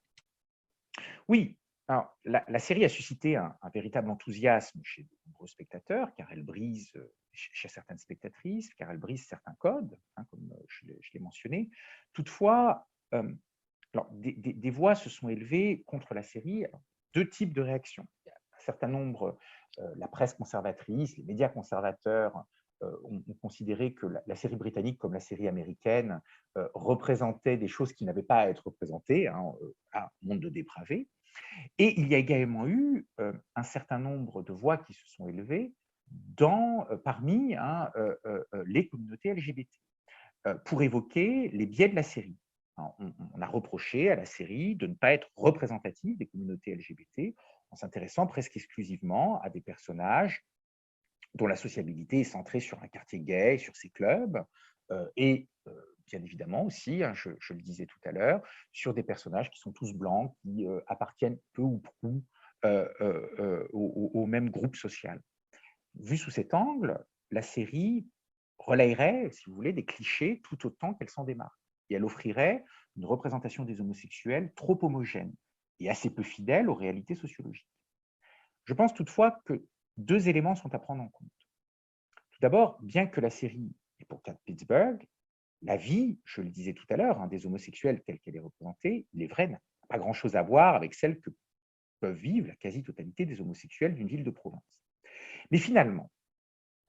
Oui, alors, la série a suscité un véritable enthousiasme chez de nombreux spectateurs, car elle brise, chez certaines spectatrices, car elle brise certains codes, comme je l'ai mentionné. Toutefois, alors, des voix se sont élevées contre la série. Alors, 2 types de réactions. Il y a un certain nombre, la presse conservatrice, les médias conservateurs ont considéré que la série britannique, comme la série américaine, représentait des choses qui n'avaient pas à être représentées, un monde de dépravés. Et il y a également eu un certain nombre de voix qui se sont élevées parmi les communautés LGBT pour évoquer les biais de la série. On a reproché à la série de ne pas être représentative des communautés LGBT en s'intéressant presque exclusivement à des personnages dont la sociabilité est centrée sur un quartier gay, sur ses clubs, et bien évidemment aussi, hein, je le disais tout à l'heure, sur des personnages qui sont tous blancs, qui appartiennent peu ou prou au même groupe social. Vu sous cet angle, la série relayerait, si vous voulez, des clichés tout autant qu'elle s'en démarque. Et elle offrirait une représentation des homosexuels trop homogène et assez peu fidèle aux réalités sociologiques. Je pense toutefois que deux éléments sont à prendre en compte. Tout d'abord, bien que la série est pour Cat Pittsburgh, la vie, je le disais tout à l'heure, hein, des homosexuels telle qu'elle est représentée, il est vrai, n'a pas grand-chose à voir avec celle que peuvent vivre la quasi-totalité des homosexuels d'une ville de province. Mais finalement,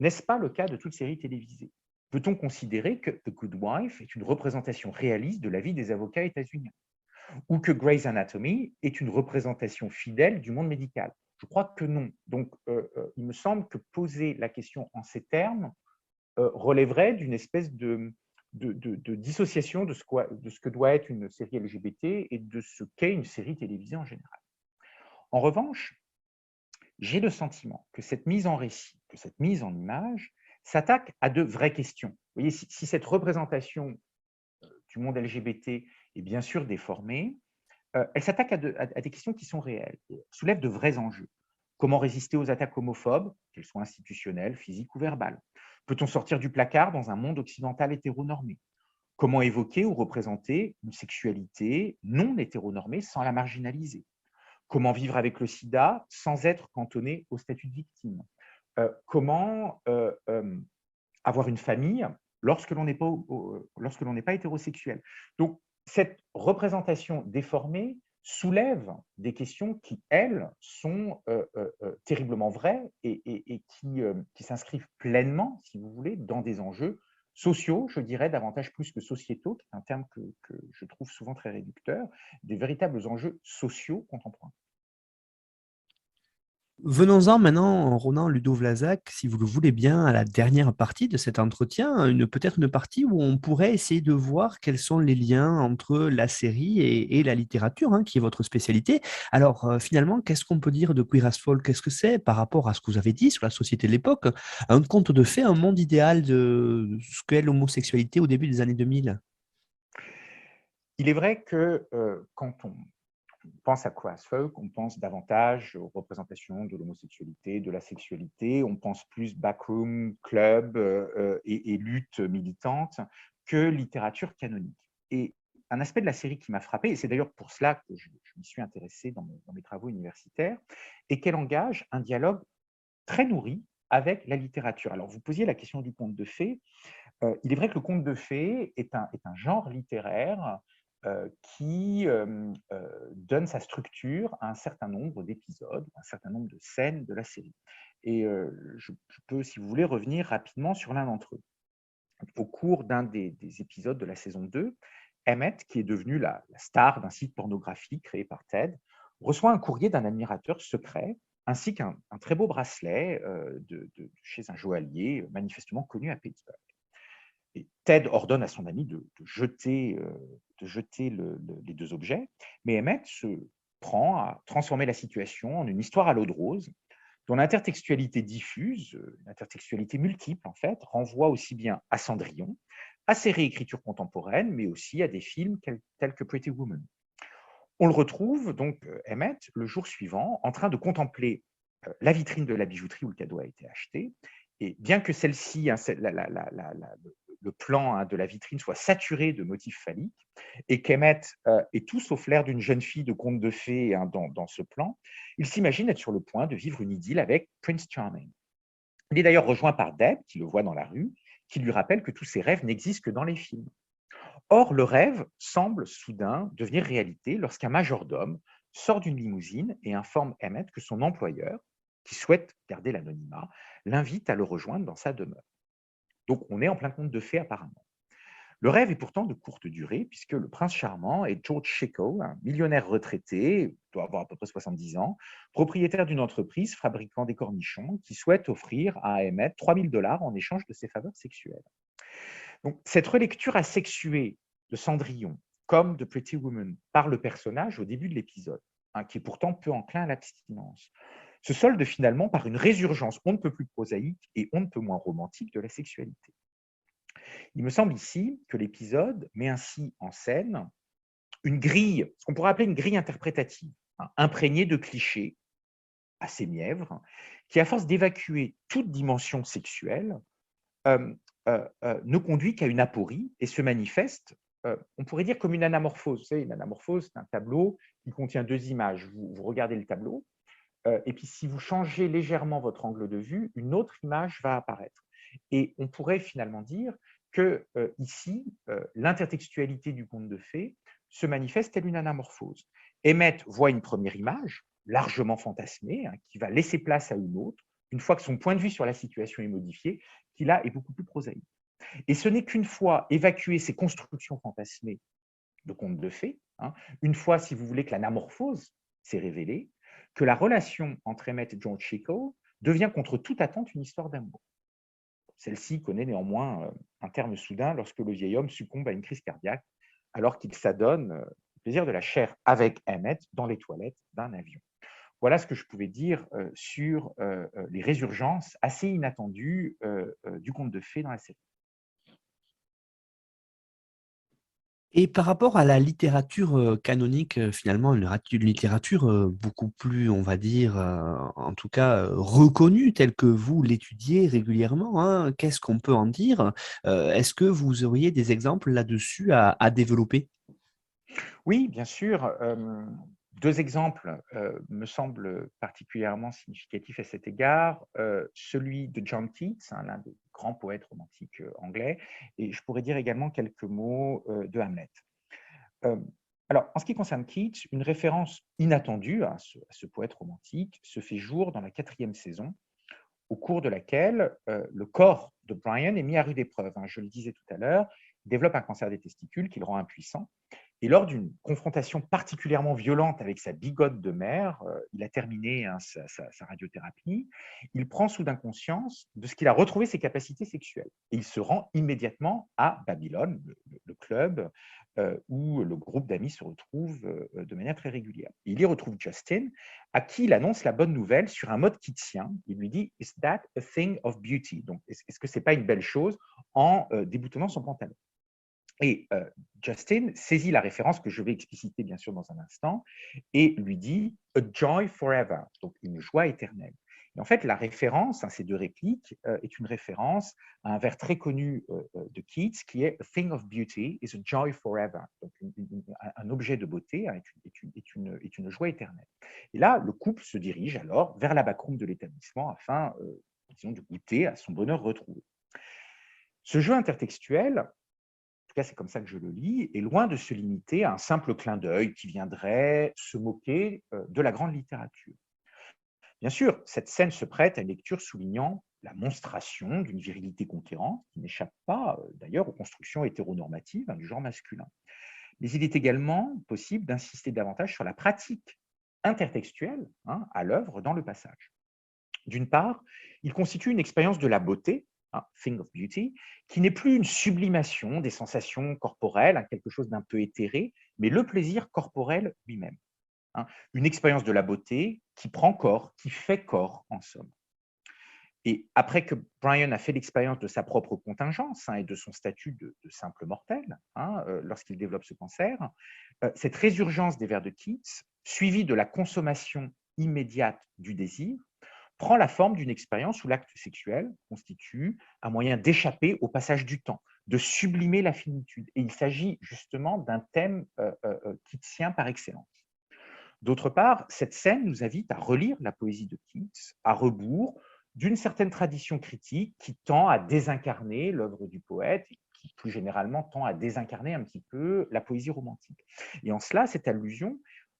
n'est-ce pas le cas de toute série télévisée? Peut-on considérer que The Good Wife est une représentation réaliste de la vie des avocats états-uniens? Ou que Grey's Anatomy est une représentation fidèle du monde médical? Je crois que non. Donc, il me semble que poser la question en ces termes relèverait d'une espèce de dissociation de ce que doit être une série LGBT et de ce qu'est une série télévisée en général. En revanche, j'ai le sentiment que cette mise en récit, que cette mise en image s'attaque à de vraies questions. Vous voyez, si cette représentation du monde LGBT est bien sûr déformée, elle s'attaque à des questions qui sont réelles, soulève de vrais enjeux. Comment résister aux attaques homophobes, qu'elles soient institutionnelles, physiques ou verbales? Peut-on sortir du placard dans un monde occidental hétéronormé? Comment évoquer ou représenter une sexualité non hétéronormée sans la marginaliser? Comment vivre avec le sida sans être cantonné au statut de victime? Comment avoir une famille lorsque l'on n'est pas hétérosexuel? Donc, cette représentation déformée soulève des questions qui, elles, sont terriblement vraies et qui s'inscrivent pleinement, si vous voulez, dans des enjeux sociaux, je dirais davantage plus que sociétaux, qui est un terme que je trouve souvent très réducteur, des véritables enjeux sociaux contemporains. Venons-en maintenant, Ronan Ludo-Vlasac, si vous le voulez bien, à la dernière partie de cet entretien, peut-être une partie où on pourrait essayer de voir quels sont les liens entre la série et la littérature, hein, qui est votre spécialité. Alors, finalement, qu'est-ce qu'on peut dire de Queer as Folk? Qu'est-ce que c'est par rapport à ce que vous avez dit sur la société de l'époque? Un conte de fées, un monde idéal de ce qu'est l'homosexualité au début des années 2000? Il est vrai que quand on pense à Queer as Folk, on pense davantage aux représentations de l'homosexualité, de la sexualité, on pense plus backroom, club et lutte militante que littérature canonique. Et un aspect de la série qui m'a frappé, et c'est d'ailleurs pour cela que je m'y suis intéressé dans mes travaux universitaires, est qu'elle engage un dialogue très nourri avec la littérature. Alors, vous posiez la question du conte de fées. Il est vrai que le conte de fées est un genre littéraire qui donne sa structure à un certain nombre d'épisodes, un certain nombre de scènes de la série. Et je peux, si vous voulez, revenir rapidement sur l'un d'entre eux. Au cours d'un des épisodes de la saison 2, Emmett, qui est devenu la star d'un site pornographique créé par Ted, reçoit un courrier d'un admirateur secret ainsi qu'un très beau bracelet chez un joaillier manifestement connu à Pittsburgh. Et Ted ordonne à son ami de jeter les deux objets, mais Emmett se prend à transformer la situation en une histoire à l'eau de rose, dont l'intertextualité diffuse, une intertextualité multiple en fait, renvoie aussi bien à Cendrillon, à ses réécritures contemporaines, mais aussi à des films tels que Pretty Woman. On le retrouve donc, Emmett, le jour suivant, en train de contempler la vitrine de la bijouterie où le cadeau a été acheté. Et bien que celle-ci, hein, le plan, hein, de la vitrine soit saturé de motifs phalliques et qu'Emmett est tout sauf l'air d'une jeune fille de conte de fées, hein, dans ce plan, il s'imagine être sur le point de vivre une idylle avec Prince Charming. Il est d'ailleurs rejoint par Deb, qui le voit dans la rue, qui lui rappelle que tous ses rêves n'existent que dans les films. Or, le rêve semble soudain devenir réalité lorsqu'un majordome sort d'une limousine et informe Emmett que son employeur, qui souhaite garder l'anonymat, l'invite à le rejoindre dans sa demeure. Donc, on est en plein conte de fées apparemment. Le rêve est pourtant de courte durée, puisque le prince charmant est George Chico, un millionnaire retraité, doit avoir à peu près 70 ans, propriétaire d'une entreprise fabriquant des cornichons, qui souhaite offrir à Emmett 3 000 $ en échange de ses faveurs sexuelles. Donc, cette relecture asexuée de Cendrillon comme de Pretty Woman par le personnage au début de l'épisode, qui est pourtant peu enclin à l'abstinence, se solde finalement par une résurgence on ne peut plus prosaïque et on ne peut moins romantique de la sexualité. Il me semble ici que l'épisode met ainsi en scène une grille, ce qu'on pourrait appeler une grille interprétative, imprégnée de clichés assez mièvres, qui, à force d'évacuer toute dimension sexuelle, ne conduit qu'à une aporie et se manifeste, on pourrait dire comme une anamorphose. Vous savez, une anamorphose, c'est un tableau qui contient deux images. Vous regardez le tableau, et puis si vous changez légèrement votre angle de vue, une autre image va apparaître. Et on pourrait finalement dire que ici, l'intertextualité du conte de fées se manifeste telle une anamorphose. Emmett voit une première image, largement fantasmée, qui va laisser place à une autre, une fois que son point de vue sur la situation est modifié, qui là est beaucoup plus prosaïque. Et ce n'est qu'une fois évacuées ces constructions fantasmées de contes de fées, une fois, si vous voulez, que l'anamorphose s'est révélée, que la relation entre Emmett et John Chico devient contre toute attente une histoire d'amour. Celle-ci connaît néanmoins un terme soudain lorsque le vieil homme succombe à une crise cardiaque alors qu'il s'adonne au plaisir de la chair avec Emmett dans les toilettes d'un avion. Voilà ce que je pouvais dire sur les résurgences assez inattendues du conte de fées dans la série. Et par rapport à la littérature, canonique, finalement, une littérature, beaucoup plus, on va dire, en tout cas, reconnue telle que vous l'étudiez régulièrement, hein, qu'est-ce qu'on peut en dire? Est-ce que vous auriez des exemples là-dessus à développer? Oui, bien sûr. Deux exemples me semblent particulièrement significatifs à cet égard. Celui de John Keats, l'un des grands poètes romantiques anglais, et je pourrais dire également quelques mots de Hamlet. Euh, alors, en ce qui concerne Keats, une référence inattendue à ce poète romantique se fait jour dans la 4e saison, au cours de laquelle le corps de Brian est mis à rude épreuve. Je le disais tout à l'heure, il développe un cancer des testicules qui le rend impuissant. Et lors d'une confrontation particulièrement violente avec sa bigote de mère, il a terminé sa radiothérapie, il prend soudain conscience de ce qu'il a retrouvé ses capacités sexuelles. Et il se rend immédiatement à Babylone, le club où le groupe d'amis se retrouve de manière très régulière. Et il y retrouve Justin, à qui il annonce la bonne nouvelle sur un mode keatsien. Il lui dit « Is that a thing of beauty ?» Donc, est-ce que ce n'est pas une belle chose en déboutonnant son pantalon? Et Justin saisit la référence que je vais expliciter bien sûr dans un instant et lui dit « A joy forever », donc une joie éternelle. Et en fait, la référence, ces deux répliques, est une référence à un vers très connu de Keats qui est « A thing of beauty is a joy forever », donc un objet de beauté est une joie éternelle. Et là, le couple se dirige alors vers la backroom de l'établissement afin, disons, de goûter à son bonheur retrouvé. Ce jeu intertextuel, en tout cas c'est comme ça que je le lis, est loin de se limiter à un simple clin d'œil qui viendrait se moquer de la grande littérature. Bien sûr, cette scène se prête à une lecture soulignant la monstration d'une virilité conquérante qui n'échappe pas d'ailleurs aux constructions hétéronormatives du genre masculin. Mais il est également possible d'insister davantage sur la pratique intertextuelle à l'œuvre dans le passage. D'une part, il constitue une expérience de la beauté, thing of beauty, qui n'est plus une sublimation des sensations corporelles, quelque chose d'un peu éthéré, mais le plaisir corporel lui-même. Une expérience de la beauté qui prend corps, qui fait corps, en somme. Et après que Brian a fait l'expérience de sa propre contingence et de son statut de simple mortel, lorsqu'il développe ce cancer, cette résurgence des vers de Keats, suivie de la consommation immédiate du désir, prend la forme d'une expérience où l'acte sexuel constitue un moyen d'échapper au passage du temps, de sublimer la finitude. Et il s'agit justement d'un thème keatsien par excellence. D'autre part, cette scène nous invite à relire la poésie de Keats à rebours d'une certaine tradition critique qui tend à désincarner l'œuvre du poète et qui, plus généralement, tend à désincarner un petit peu la poésie romantique. Et en cela, cette allusion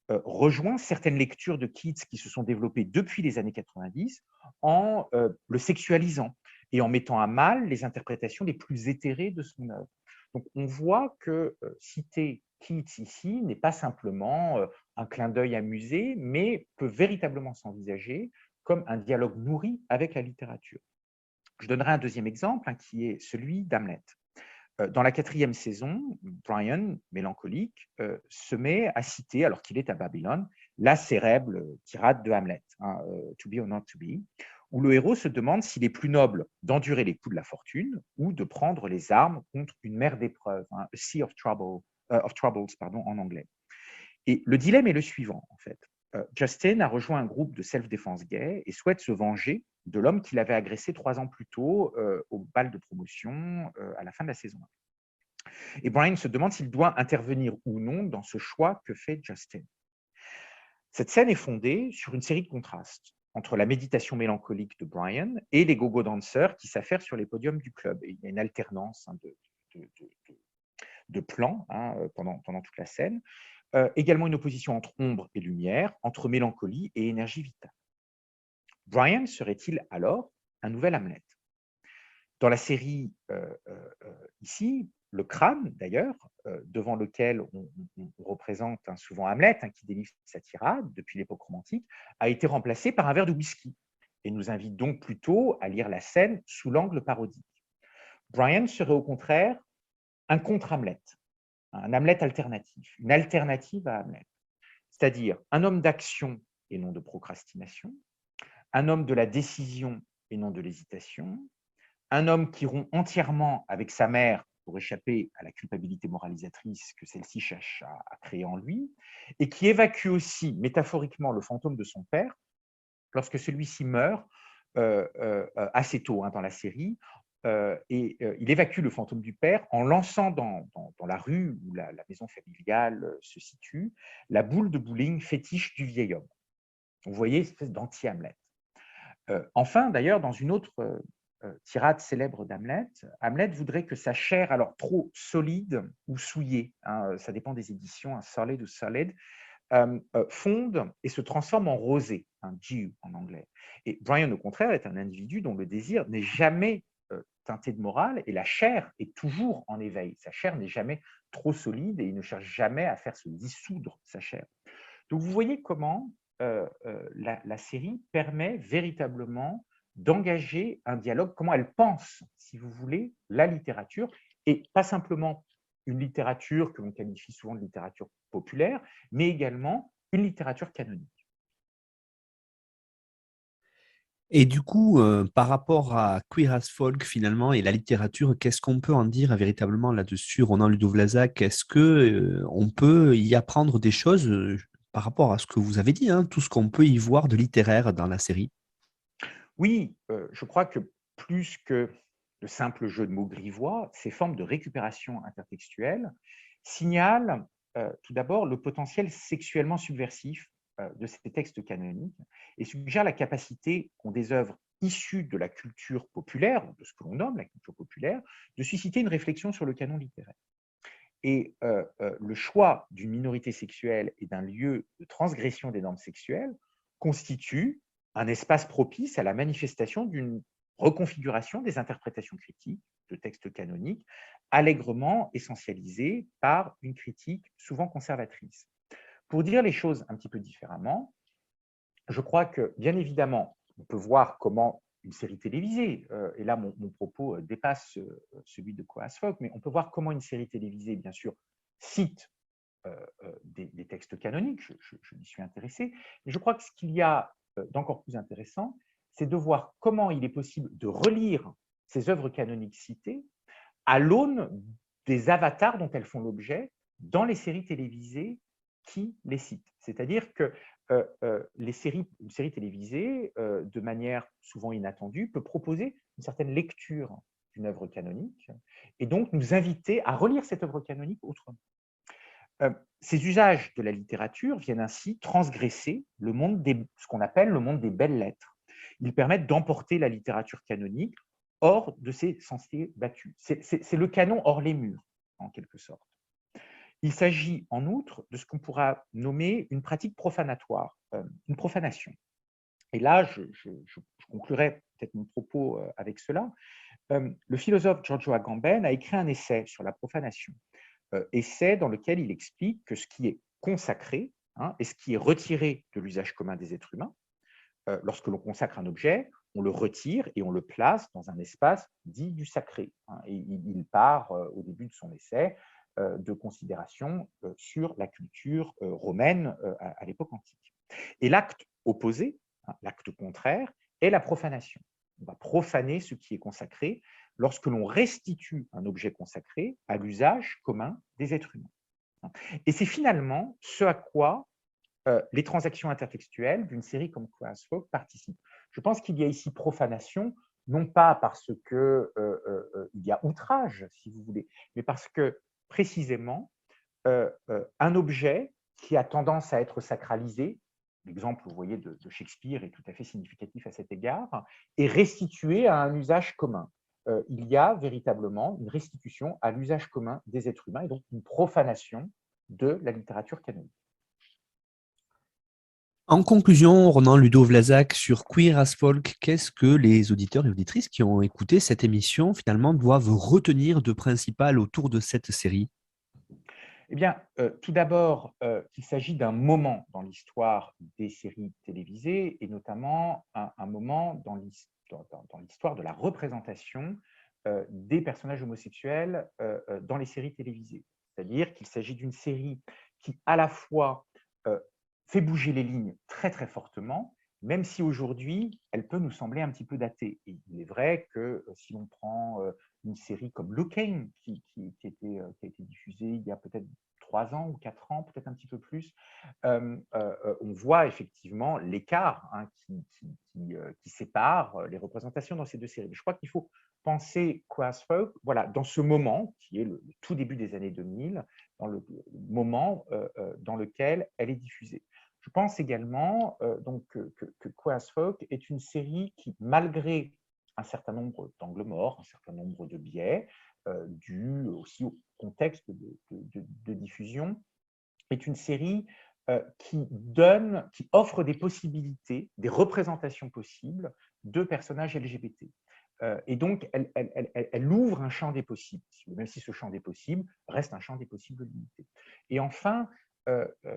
rejoint certaines lectures de Keats qui se sont développées depuis les années 90 en le sexualisant et en mettant à mal les interprétations les plus éthérées de son œuvre. Donc, on voit que citer Keats ici n'est pas simplement un clin d'œil amusé, mais peut véritablement s'envisager comme un dialogue nourri avec la littérature. Je donnerai un deuxième exemple qui est celui d'Hamlet. Dans la 4e saison, Brian, mélancolique, se met à citer, alors qu'il est à Babylone, la célèbre tirade de Hamlet, To be or not to be, où le héros se demande s'il est plus noble d'endurer les coups de la fortune ou de prendre les armes contre une mer d'épreuves, a sea of troubles, en anglais. Et le dilemme est le suivant, en fait. Justin a rejoint un groupe de self-défense gay et souhaite se venger de l'homme qu'il avait agressé 3 ans plus tôt au bal de promotion à la fin de la saison 1. Et Brian se demande s'il doit intervenir ou non dans ce choix que fait Justin. Cette scène est fondée sur une série de contrastes entre la méditation mélancolique de Brian et les go-go danseurs qui s'affairent sur les podiums du club. Et il y a une alternance de plans pendant toute la scène. Également une opposition entre ombre et lumière, entre mélancolie et énergie vitale. Brian serait-il alors un nouvel Hamlet? Dans la série ici, le crâne d'ailleurs, devant lequel on représente souvent Hamlet, qui délivre sa tirade depuis l'époque romantique, a été remplacé par un verre de whisky et nous invite donc plutôt à lire la scène sous l'angle parodique. Brian serait au contraire un contre-Hamlet, un Hamlet alternatif, une alternative à Hamlet, c'est-à-dire un homme d'action et non de procrastination, un homme de la décision et non de l'hésitation, un homme qui rompt entièrement avec sa mère pour échapper à la culpabilité moralisatrice que celle-ci cherche à créer en lui, et qui évacue aussi métaphoriquement le fantôme de son père lorsque celui-ci meurt assez tôt dans la série, et il évacue le fantôme du père en lançant dans la rue où la maison familiale se situe la boule de bowling fétiche du vieil homme. Vous voyez, une espèce d'anti-Hamlet. Enfin, d'ailleurs, dans une autre tirade célèbre d'Hamlet, Hamlet voudrait que sa chair, alors trop solide ou souillée, ça dépend des éditions, solid ou solid, fonde et se transforme en rosée, un dew en anglais. Et Brian, au contraire, est un individu dont le désir n'est jamais teinté de morale et la chair est toujours en éveil. Sa chair n'est jamais trop solide et il ne cherche jamais à faire se dissoudre sa chair. Donc, vous voyez comment la série permet véritablement d'engager un dialogue, comment elle pense, si vous voulez, la littérature, et pas simplement une littérature que l'on qualifie souvent de littérature populaire, mais également une littérature canonique. Et du coup, par rapport à Queer as Folk finalement et la littérature, qu'est-ce qu'on peut en dire véritablement là-dessus, Ronan Ludovic? Est-ce que on peut y apprendre des choses par rapport à ce que vous avez dit, tout ce qu'on peut y voir de littéraire dans la série? Oui, je crois que plus que le simple jeu de mots grivois, ces formes de récupération intertextuelle signalent tout d'abord le potentiel sexuellement subversif de ces textes canoniques et suggèrent la capacité qu'ont des œuvres issues de la culture populaire, de ce que l'on nomme la culture populaire, de susciter une réflexion sur le canon littéraire. Et le choix d'une minorité sexuelle et d'un lieu de transgression des normes sexuelles constitue un espace propice à la manifestation d'une reconfiguration des interprétations critiques de textes canoniques, allègrement essentialisées par une critique souvent conservatrice. Pour dire les choses un petit peu différemment, je crois que, bien évidemment, on peut voir comment une série télévisée, et là mon propos dépasse celui de Queer as Folk, mais on peut voir comment une série télévisée, bien sûr, cite des textes canoniques, je m'y suis intéressé, mais je crois que ce qu'il y a d'encore plus intéressant, c'est de voir comment il est possible de relire ces œuvres canoniques citées à l'aune des avatars dont elles font l'objet dans les séries télévisées qui les citent. C'est-à-dire que une série télévisée, de manière souvent inattendue, peut proposer une certaine lecture d'une œuvre canonique et donc nous inviter à relire cette œuvre canonique autrement. Ces usages de la littérature viennent ainsi transgresser ce qu'on appelle le monde des belles lettres. Ils permettent d'emporter la littérature canonique hors de ses sentiers battus. C'est le canon hors les murs, en quelque sorte. Il s'agit en outre de ce qu'on pourra nommer une pratique profanatoire, une profanation. Et là, je conclurai peut-être mon propos avec cela. Le philosophe Giorgio Agamben a écrit un essai sur la profanation, essai dans lequel il explique que ce qui est consacré et ce qui est retiré de l'usage commun des êtres humains, lorsque l'on consacre un objet, on le retire et on le place dans un espace dit du sacré. Et il part au début de son essai de considérations sur la culture romaine à l'époque antique. Et l'acte opposé, l'acte contraire, est la profanation. On va profaner ce qui est consacré lorsque l'on restitue un objet consacré à l'usage commun des êtres humains. Et c'est finalement ce à quoi les transactions intertextuelles d'une série comme Queer as Folk participent. Je pense qu'il y a ici profanation, non pas parce qu'il y a outrage, si vous voulez, mais parce que précisément, un objet qui a tendance à être sacralisé, l'exemple, vous voyez, de Shakespeare est tout à fait significatif à cet égard, est restitué à un usage commun. Il y a véritablement une restitution à l'usage commun des êtres humains et donc une profanation de la littérature canonique. En conclusion, Ronan Ludo-Vlasac, sur Queer as Folk, qu'est-ce que les auditeurs et auditrices qui ont écouté cette émission finalement doivent retenir de principal autour de cette série ? Eh bien, tout d'abord, qu'il s'agit d'un moment dans l'histoire des séries télévisées et notamment un moment dans l'histoire de la représentation des personnages homosexuels dans les séries télévisées. C'est-à-dire qu'il s'agit d'une série qui, à la fois, fait bouger les lignes très très fortement, même si aujourd'hui, elle peut nous sembler un petit peu datée. Et il est vrai que si l'on prend une série comme Locane, qui a été diffusée il y a peut-être 3 ans ou 4 ans, peut-être un petit peu plus, on voit effectivement l'écart qui sépare les représentations dans ces deux séries. Je crois qu'il faut penser Queer as Folk, voilà, dans ce moment, qui est le tout début des années 2000, dans le moment dans lequel elle est diffusée. Je pense également que Queer as Folk est une série qui, malgré un certain nombre d'angles morts, un certain nombre de biais, dû aussi au contexte de diffusion, est une série qui offre des possibilités, des représentations possibles de personnages LGBT. Et donc, elle ouvre un champ des possibles, même si ce champ des possibles reste un champ des possibles limité. Et enfin,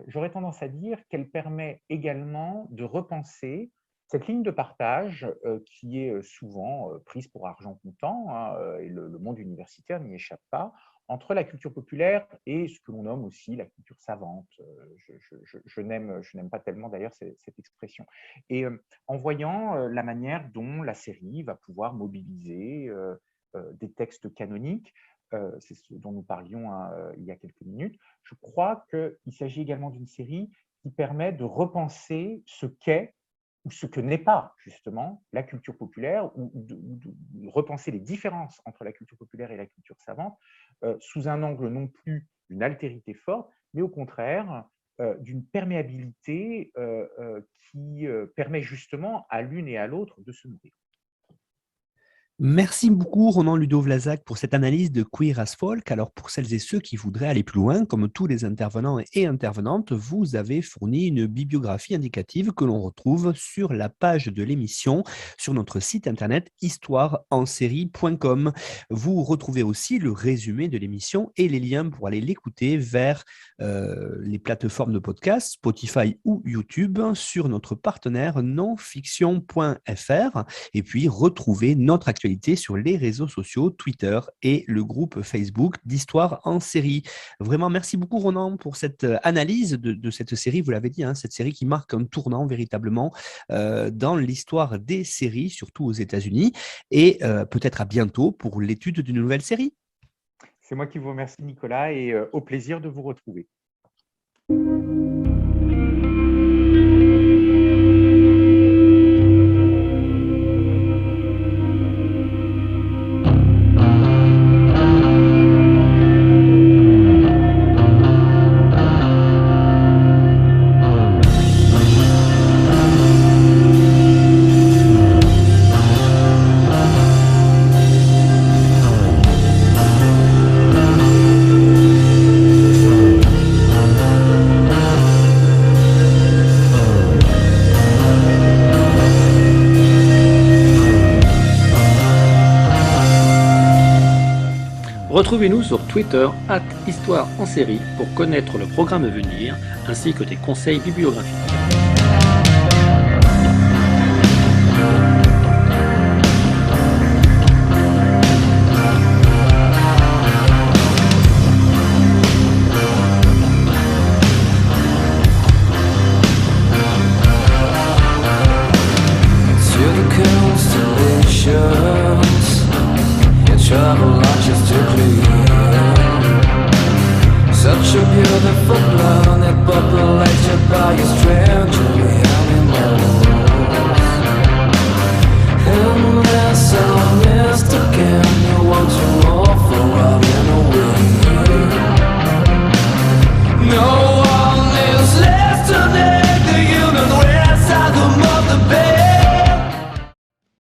j'aurais tendance à dire qu'elle permet également de repenser cette ligne de partage qui est souvent prise pour argent comptant, et le monde universitaire n'y échappe pas, entre la culture populaire et ce que l'on nomme aussi la culture savante. Je n'aime pas tellement d'ailleurs cette expression. Et en voyant la manière dont la série va pouvoir mobiliser des textes canoniques, c'est ce dont nous parlions il y a quelques minutes, je crois qu'il s'agit également d'une série qui permet de repenser ce qu'est ou ce que n'est pas justement la culture populaire, ou de repenser les différences entre la culture populaire et la culture savante sous un angle non plus d'une altérité forte, mais au contraire d'une perméabilité qui permet justement à l'une et à l'autre de se nourrir. Merci beaucoup Ronan Ludo-Vlasac pour cette analyse de Queer as Folk. Alors pour celles et ceux qui voudraient aller plus loin, comme tous les intervenants et intervenantes, vous avez fourni une bibliographie indicative que l'on retrouve sur la page de l'émission sur notre site internet histoireensérie.com. Vous retrouvez aussi le résumé de l'émission et les liens pour aller l'écouter vers les plateformes de podcast, Spotify ou YouTube, sur notre partenaire nonfiction.fr, et puis retrouver notre actualité sur les réseaux sociaux, Twitter et le groupe Facebook d'Histoire en série. Vraiment, merci beaucoup Ronan pour cette analyse de cette série. Vous l'avez dit, cette série qui marque un tournant véritablement dans l'histoire des séries, surtout aux États-Unis. Et peut-être à bientôt pour l'étude d'une nouvelle série. C'est moi qui vous remercie Nicolas et au plaisir de vous retrouver. Retrouvez-nous sur Twitter @HistoireEnSérie pour connaître le programme à venir ainsi que des conseils bibliographiques. living for blood that populates your body, strangely animals. Unless I'm missed again, you want to more.